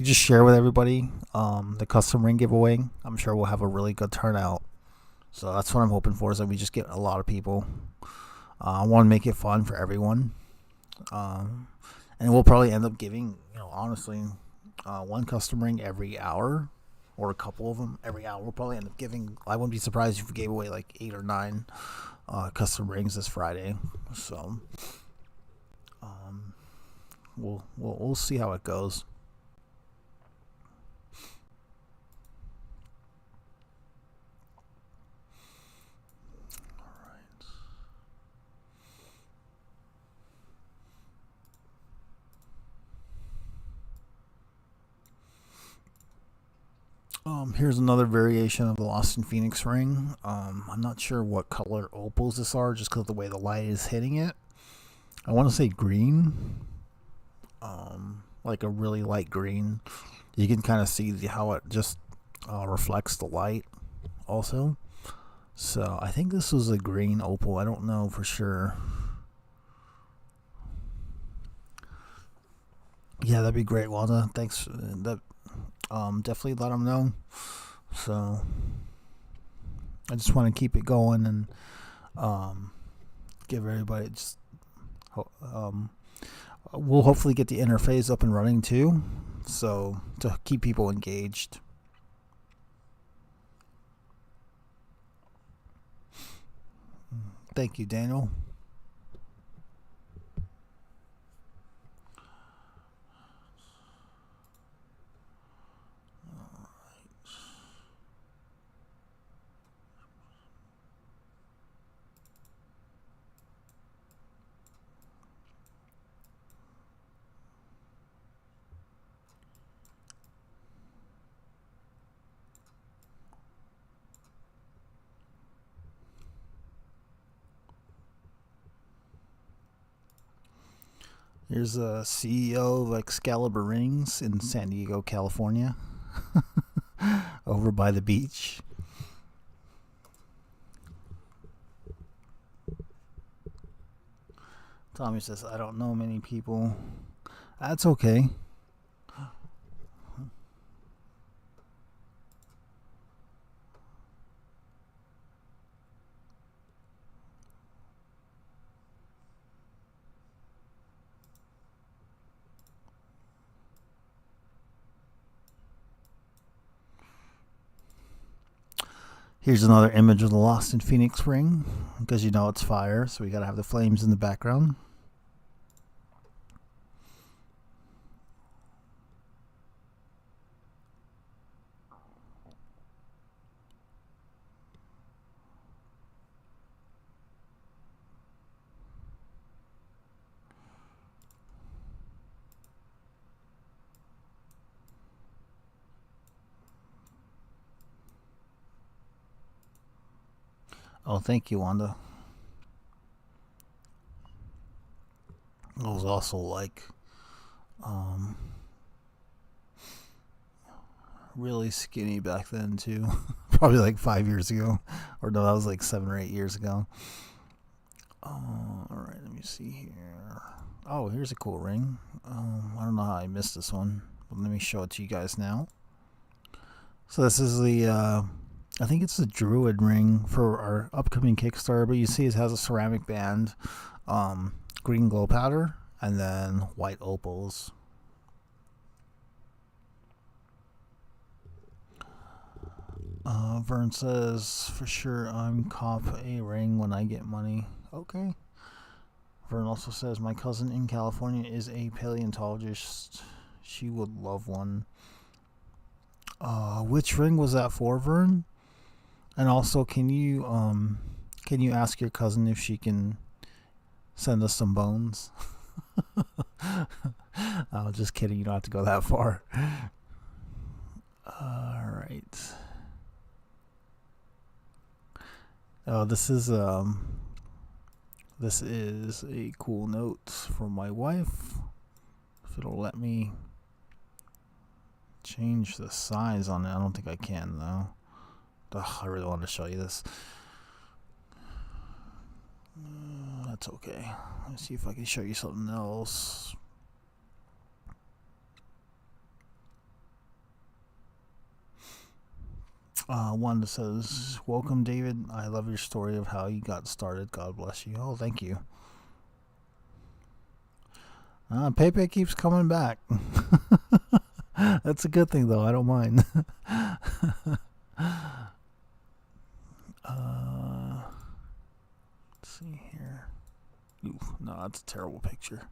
share with everybody the custom ring giveaway, I'm sure we'll have a really good turnout. So that's what I'm hoping for, is that we just get a lot of people. I want to make it fun for everyone. And we'll probably end up giving, honestly, one custom ring every hour, or a couple of them every hour. We'll probably end up giving. I wouldn't be surprised if we gave away like 8 or 9 custom rings this Friday. So we'll see how it goes. Here's another variation of the Lost in Phoenix ring. I'm not sure what color opals this are, just because of the way the light is hitting it. I want to say green, like a really light green. You can kind of see how it just reflects the light also. So I think this was a green opal. I don't know for sure. Yeah, that'd be great, Wanda. Thanks. Definitely let them know. So I just want to keep it going and give everybody just. We'll hopefully get the interface up and running too, so to keep people engaged. Thank you, Daniel. Here's a CEO of Excalibur Rings in San Diego, California, over by the beach. Tommy says, I don't know many people. That's okay. Here's another image of the Lost in Phoenix ring, because it's fire, so we gotta have the flames in the background. Oh, thank you, Wanda. I was also really skinny back then too. Probably like 5 years ago, or no, that was like 7 or 8 years ago. All right, let me see here. Oh, here's a cool ring. I don't know how I missed this one, but let me show it to you guys now. So this is the I think it's the Druid ring for our upcoming Kickstarter, but you see it has a ceramic band, green glow powder, and then white opals. Vern says, for sure I'm cop a ring when I get money. Okay. Vern also says, my cousin in California is a paleontologist. She would love one. Which ring was that for, Vern? And also, can you ask your cousin if she can send us some bones? Oh, just kidding. You don't have to go that far. All right. Oh, this is a cool note from my wife. If it'll let me change the size on it, I don't think I can though. Ugh, I really wanted to show you this. That's okay. Let's see if I can show you something else. One that says, "Welcome, David. I love your story of how you got started. God bless you." Oh, thank you. Pepe keeps coming back. That's a good thing, though. I don't mind. Let's see here. Oof, no, that's a terrible picture.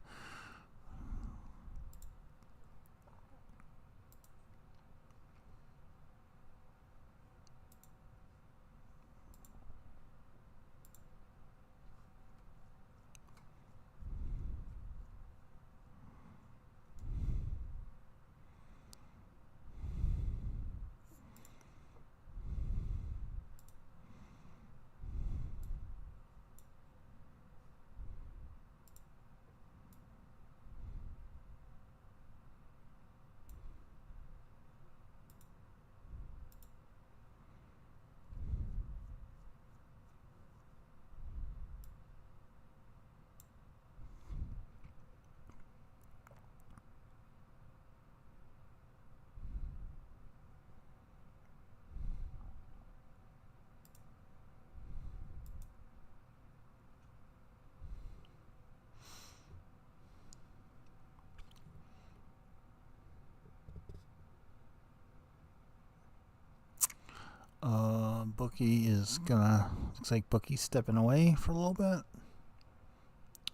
Bookie is gonna. Looks like Bookie's stepping away for a little bit.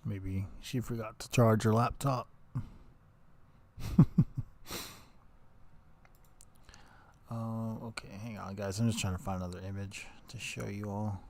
Maybe she forgot to charge her laptop. Okay, hang on, guys. I'm just trying to find another image to show you all.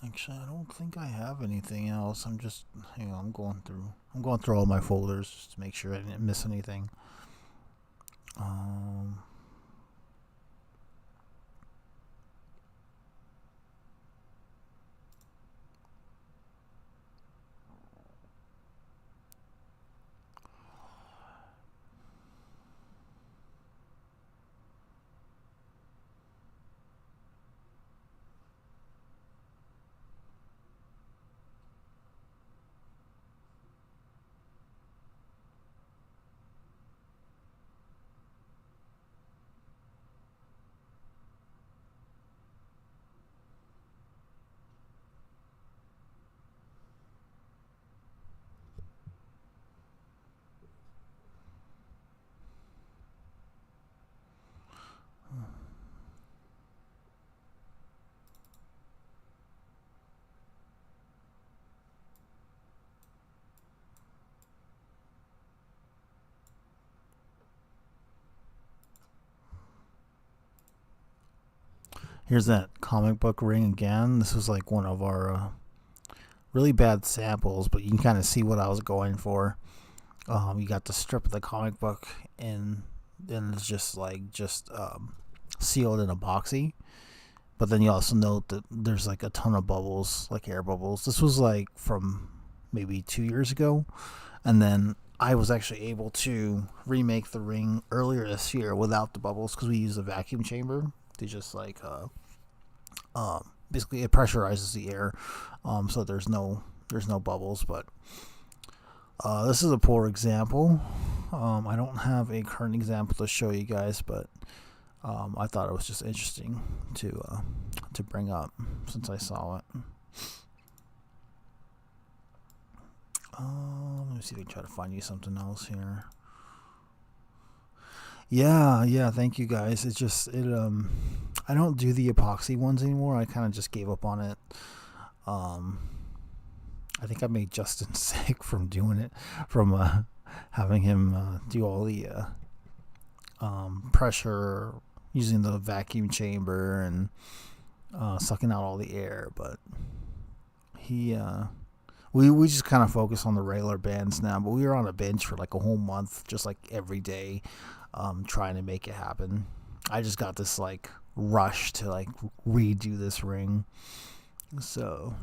Actually, I don't think I have anything else. I'm just, hang on, I'm going through all my folders just to make sure I didn't miss anything. Here's that comic book ring again. This was like one of our really bad samples, but you can kind of see what I was going for. You got the strip of the comic book, and then it's just sealed in epoxy. But then you also note that there's like a ton of bubbles, like air bubbles. This was like from maybe 2 years ago, and then I was actually able to remake the ring earlier this year without the bubbles because we use a vacuum chamber to just basically it pressurizes the air, so there's no bubbles. But this is a poor example. I don't have a current example to show you guys, but I thought it was just interesting to bring up since I saw it. Let me see if I can try to find you something else here. Yeah, thank you guys. It's just I don't do the epoxy ones anymore. I kind of just gave up on it. I think I made Justin sick from doing it, from having him do all the pressure using the vacuum chamber and sucking out all the air. But we just kind of focus on the regular bands now. But we were on a bench for like a whole month, just like every day, trying to make it happen. I just got this like rush to like redo this ring. So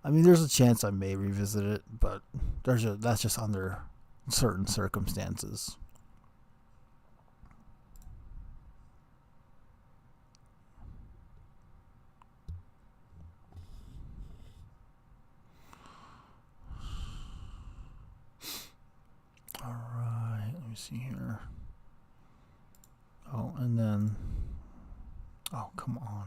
I mean, there's a chance I may revisit it, but that's just under certain circumstances. All right, let me see here. Oh, and then, oh, come on.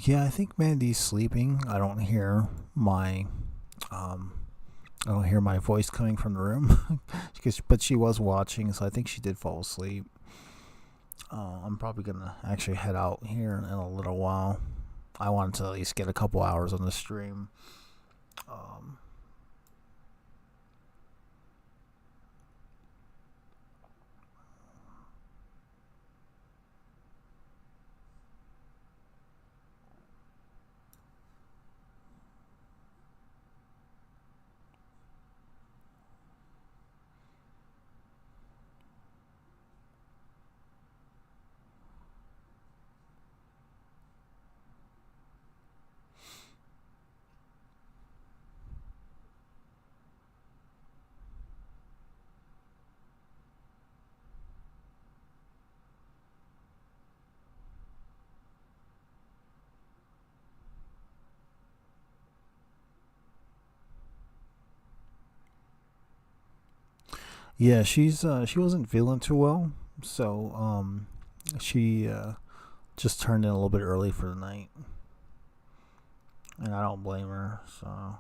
Yeah, I think Mandy's sleeping. Um, I don't hear my voice coming from the room, but she was watching, so I think she did fall asleep. I'm probably gonna actually head out here in a little while. I wanted to at least get a couple hours on the stream. Um, yeah, she wasn't feeling too well, so she just turned in a little bit early for the night, and I don't blame her. So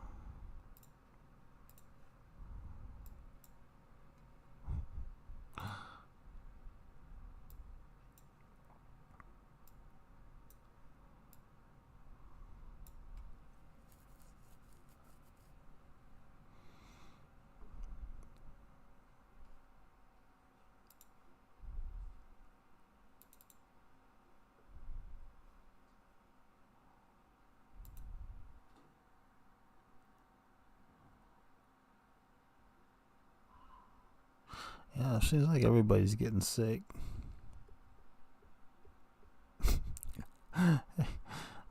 yeah, it seems like everybody's getting sick.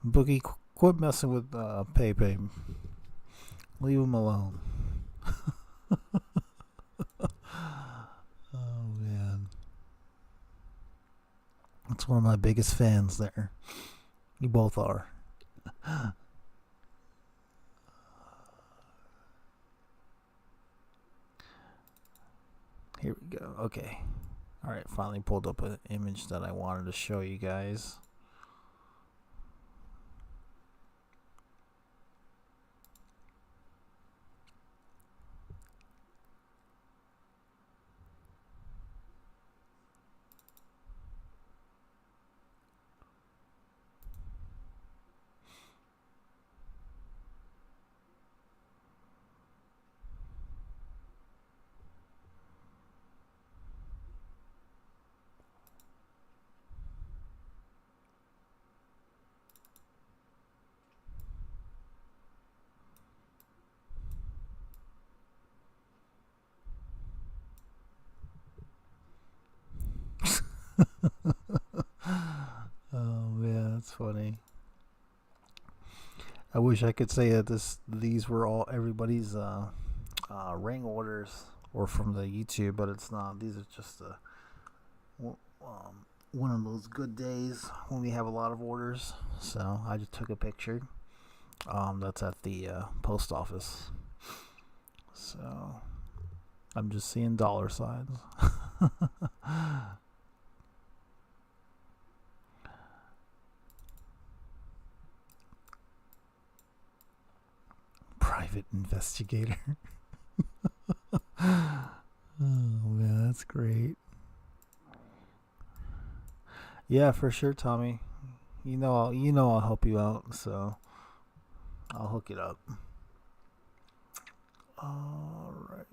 Boogie, quit messing with Pepe. Leave him alone. Oh man, that's one of my biggest fans there. You both are. Here we go. Okay. All right. Finally pulled up an image that I wanted to show you guys. funny. I wish I could say that these were all everybody's ring orders or from the YouTube, but it's not. These are just one of those good days when we have a lot of orders. So I just took a picture. That's at the post office. So I'm just seeing dollar signs. Private investigator. Oh man, that's great. Yeah, for sure, Tommy. I'll help you out, so I'll hook it up. All right.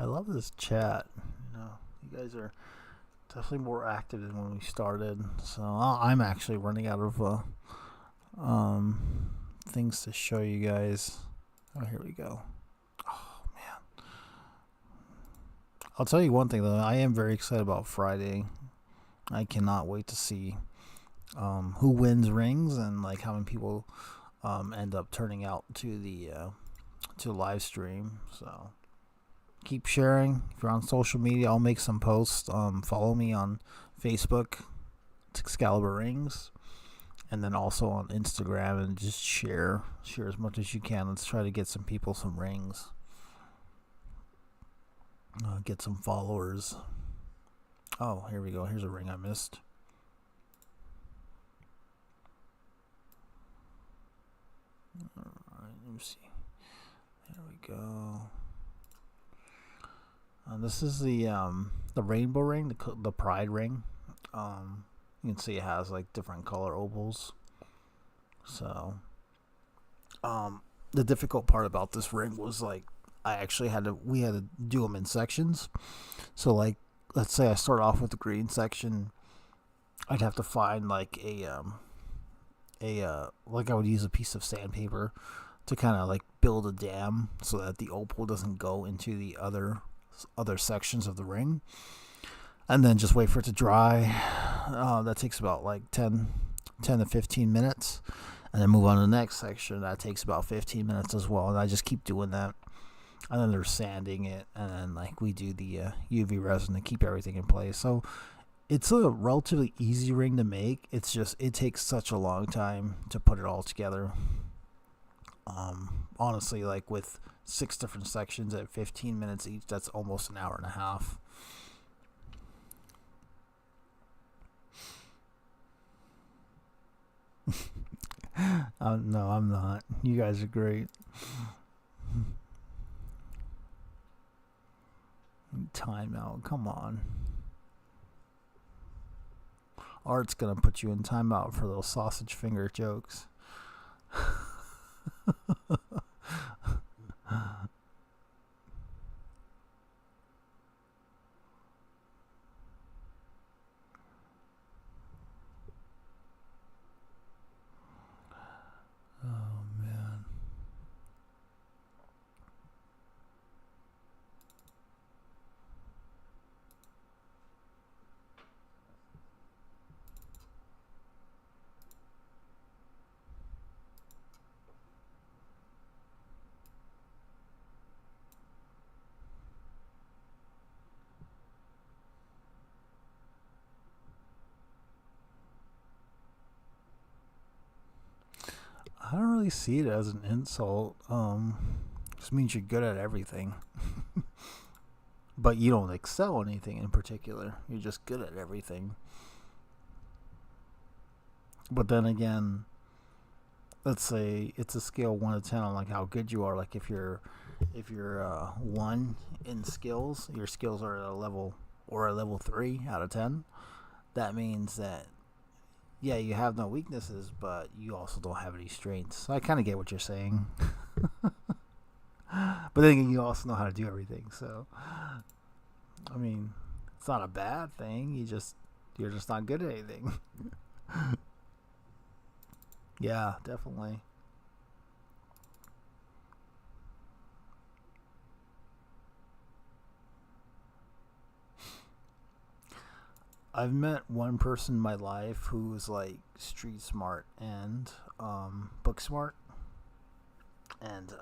I love this chat. You guys are definitely more active than when we started. So I'm actually running out of things to show you guys. Oh, here we go. Oh man, I'll tell you one thing though. I am very excited about Friday. I cannot wait to see who wins rings and like how many people end up turning out to the live stream. So keep sharing. If you're on social media, I'll make some posts. Follow me on Facebook. It's Excalibur Rings. And then also on Instagram, and just share as much as you can. Let's try to get some people some rings. Get some followers. Oh, here we go. Here's a ring I missed. Alright, let me see. There we go. This is the rainbow ring, the pride ring. You can see it has like different color opals. So, the difficult part about this ring was like we had to do them in sections. So like, let's say I start off with the green section, I'd have to find like like I would use a piece of sandpaper to kind of like build a dam so that the opal doesn't go into the other sections of the ring, and then just wait for it to dry. That takes about like 10 to 15 minutes, and then move on to the next section. That takes about 15 minutes as well, and I just keep doing that. And then they're sanding it, and then like we do the UV resin to keep everything in place. So it's a relatively easy ring to make. It's just it takes such a long time to put it all together. Honestly, like with 6 different sections at 15 minutes each, that's almost an hour and a half. No, I'm not. You guys are great. Timeout. Come on. Art's gonna put you in timeout for those sausage finger jokes. Oh man. I don't really see it as an insult. Just means you're good at everything. But you don't excel anything in particular. You're just good at everything. But then again, let's say it's a scale 1 to 10 on like how good you are. Like if you're 1 in skills, your skills are at a level 3 out of 10. That means that yeah, you have no weaknesses, but you also don't have any strengths. So I kind of get what you're saying. But then you also know how to do everything. So, I mean, it's not a bad thing. You're just not good at anything. Yeah, definitely. I've met one person in my life who was like street smart and book smart. And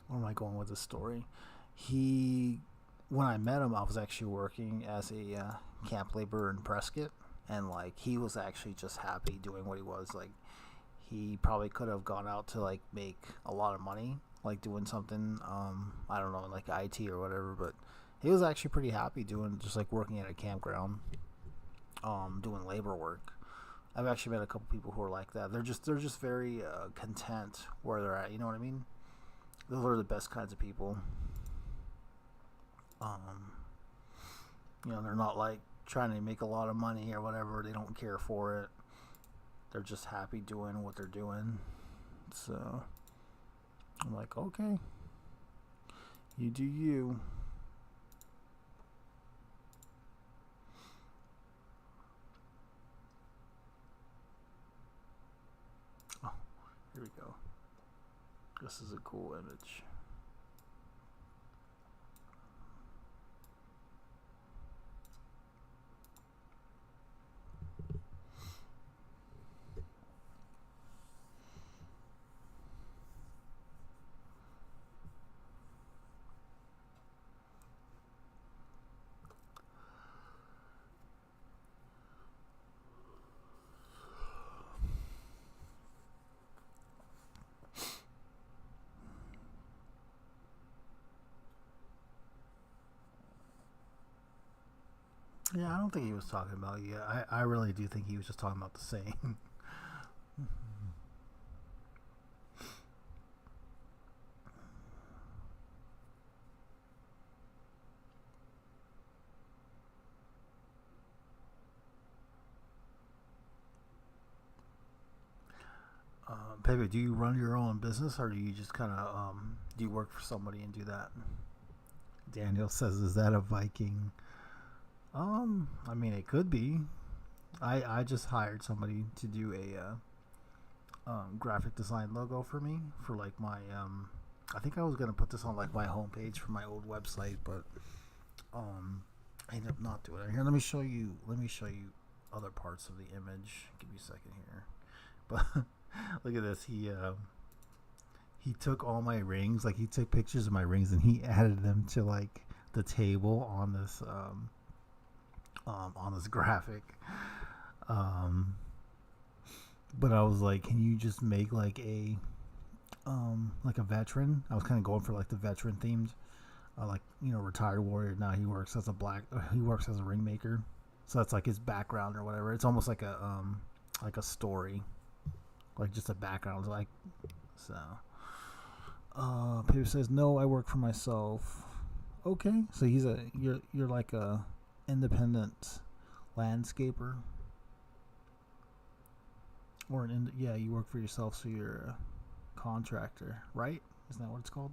where am I going with this story? He, when I met him, I was actually working as a camp laborer in Prescott, and like he was actually just happy doing what he was. Like he probably could have gone out to like make a lot of money, like doing something, I don't know, like IT or whatever. But he was actually pretty happy doing just like working at a campground, doing labor work. I've actually met a couple people who are like that. They're just very content where they're at. You know what I mean? Those are the best kinds of people. Um, they're not like trying to make a lot of money or whatever. They don't care for it. They're just happy doing what they're doing. So I'm like, okay, you do you. Oh, here we go. This is a cool image. Yeah, I don't think he was talking about you. I really do think he was just talking about the same. Pepe, do you run your own business, or do you just kind of do you work for somebody and do that? Daniel says, "Is that a Viking?" I mean, it could be. I just hired somebody to do a graphic design logo for me for like my I think I was gonna put this on like my homepage for my old website, but I ended up not doing it. Here, let me show you. Let me show you other parts of the image. Give me a second here. But look at this. He took all my rings. Like he took pictures of my rings and he added them to like the table on this graphic. Um, but I was like, can you just make like a veteran? I was kind of going for like the veteran themed, like retired warrior. Now he works as a ring maker, so that's like his background or whatever. It's almost like a story, like just a background, like so. Peter says, "No, I work for myself." Okay, so you're like a independent landscaper, or yeah, you work for yourself, so you're a contractor, right? Isn't that what it's called?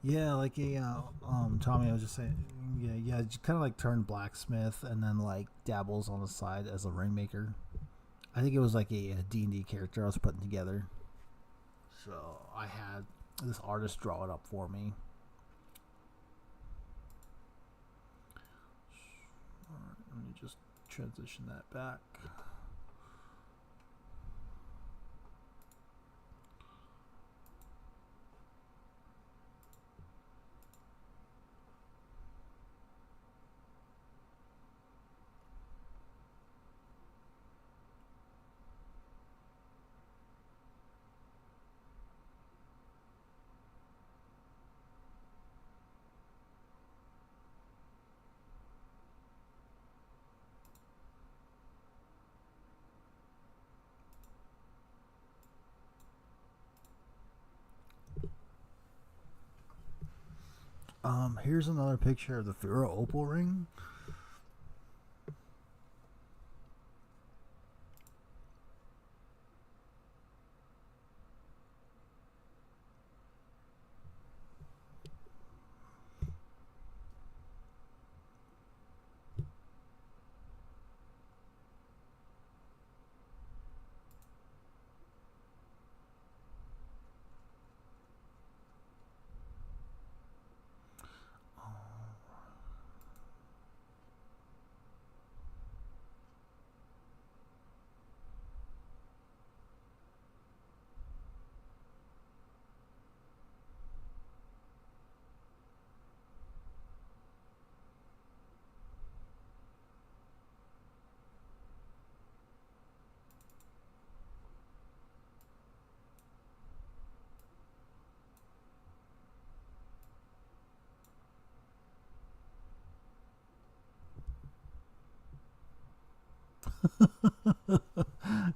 Yeah, like Tommy, I was just saying, yeah, just kind of like turned blacksmith and then like dabbles on the side as a rainmaker. I think it was like a D&D character I was putting together. So I had this artist draw it up for me. Alright, let me just transition that back. Here's another picture of the Fura Opal ring.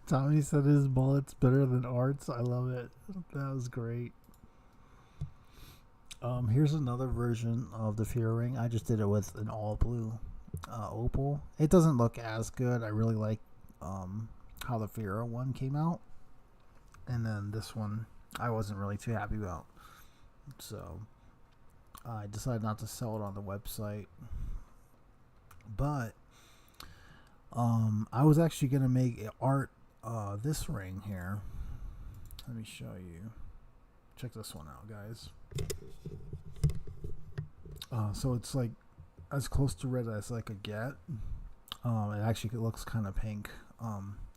Tommy said his mullet's better than Art's. I love it. That was great. Here's another version of the Fear Ring. I just did it with an all blue opal. It doesn't look as good. I really like how the Fear one came out. And then this one I wasn't really too happy about. So I decided not to sell it on the website. But I was actually going to make Art this ring here. Let me show you. Check this one out, guys. So it's like as close to red as I could get. It actually looks kind of pink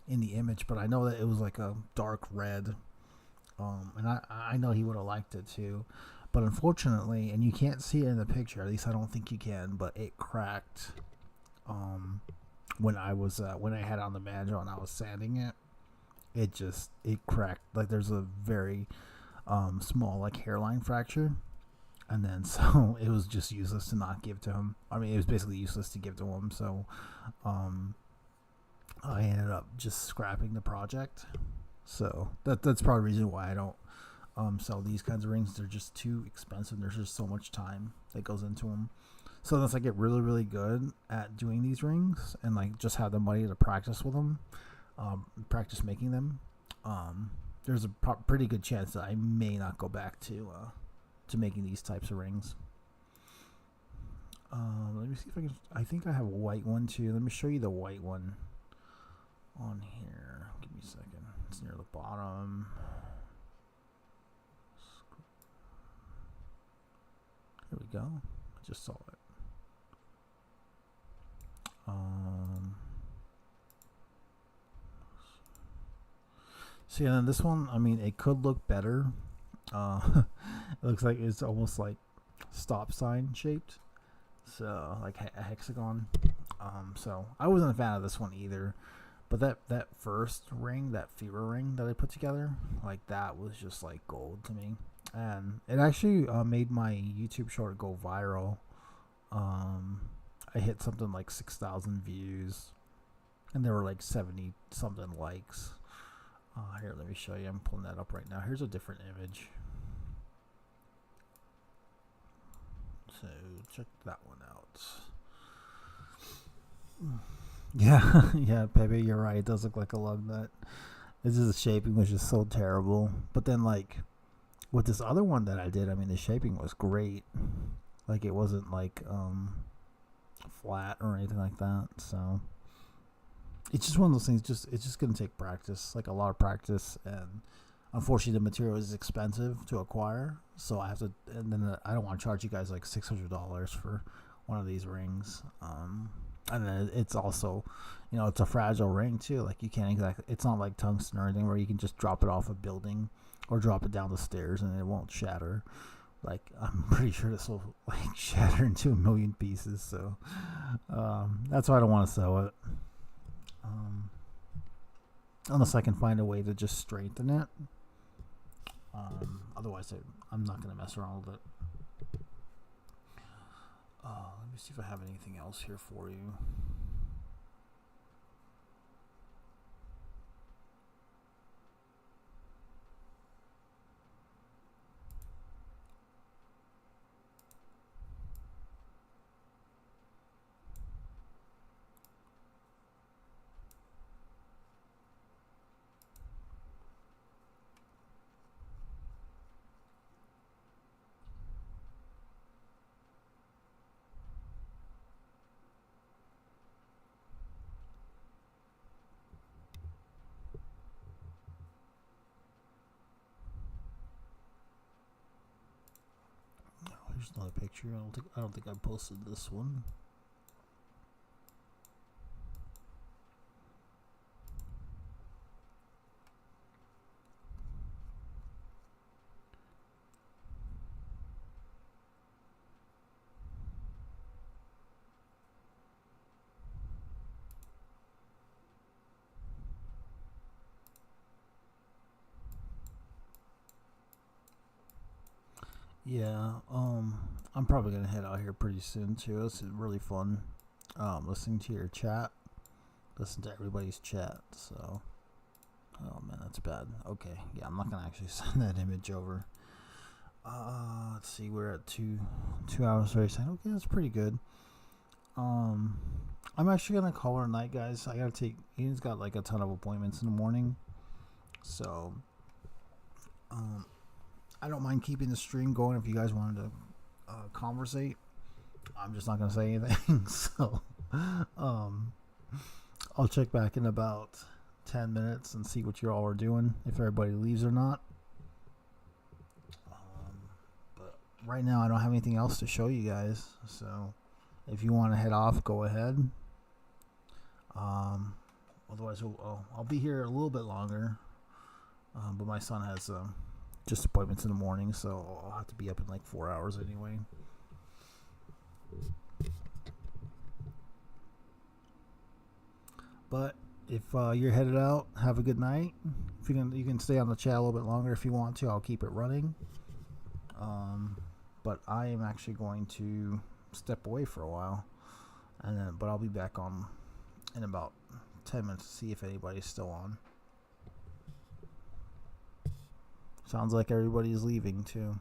in the image, but I know that it was like a dark red. And I know he would have liked it too. But unfortunately, and you can't see it in the picture, at least I don't think you can, but it cracked when I had it on the banjo and I was sanding it. It cracked. Like there's a very small like hairline fracture, and then so it was just useless to not give to him. I mean, it was basically useless to give to him. So I ended up just scrapping the project. So that's probably the reason why I don't sell these kinds of rings. They're just too expensive. There's just so much time that goes into them. So unless I get really, really good at doing these rings and like just have the money to practice with them, practice making them, there's a pretty good chance that I may not go back to making these types of rings. Let me see if I can. I think I have a white one too. Let me show you the white one on here. Give me a second. It's near the bottom. Here we go. I just saw it. So yeah, then this one, I mean, it could look better. It looks like it's almost like stop sign shaped, so like a hexagon. So I wasn't a fan of this one either. But that first ring, that fever ring that I put together, like that was just like gold to me, and it actually made my YouTube short go viral. I hit something like 6,000 views, and there were like 70 something likes. Here, let me show you. I'm pulling that up right now. Here's a different image. So check that one out. Yeah, yeah, Pepe, you're right. It does look like a lug nut. This is the shaping was just so terrible. But then, like, with this other one that I did, I mean, the shaping was great. Like, it wasn't like flat or anything like that. So it's just one of those things. It's just gonna take practice, like a lot of practice, and unfortunately, the material is expensive to acquire. So I have to, and then I don't want to charge you guys like $600 for one of these rings. And then it's also, you know, it's a fragile ring too. Like you can't exactly, it's not like tungsten or anything where you can just drop it off a building or drop it down the stairs and it won't shatter. Like I'm pretty sure this will like shatter into a million pieces. So that's why I don't want to sell it. Unless I can find a way to just strengthen it. Otherwise, I'm not going to mess around with it. Let me see if I have anything else here for you. Here's another picture. I don't think I posted this one. Yeah, I'm probably gonna head out here pretty soon too. It's really fun listening to your chat. listen to everybody's chat. So, oh man, that's bad. Okay, yeah, I'm not gonna actually send that image over. Let's see, we're at 2 hours 30 seconds. Okay, that's pretty good. I'm actually gonna call it a night, guys. I gotta take. Ian's got like a ton of appointments in the morning, so I don't mind keeping the stream going if you guys wanted to conversate. I'm just not gonna say anything. So, I'll check back in about 10 minutes and see what you all are doing, if everybody leaves or not. But right now, I don't have anything else to show you guys. So, if you want to head off, go ahead. Otherwise, I'll be here a little bit longer. But my son has just appointments in the morning, so I'll have to be up in like 4 hours anyway. But if you're headed out, have a good night. If you can stay on the chat a little bit longer if you want to. I'll keep it running. But I am actually going to step away for a while, but I'll be back on in about 10 minutes to see if anybody's still on. Sounds like everybody's leaving too.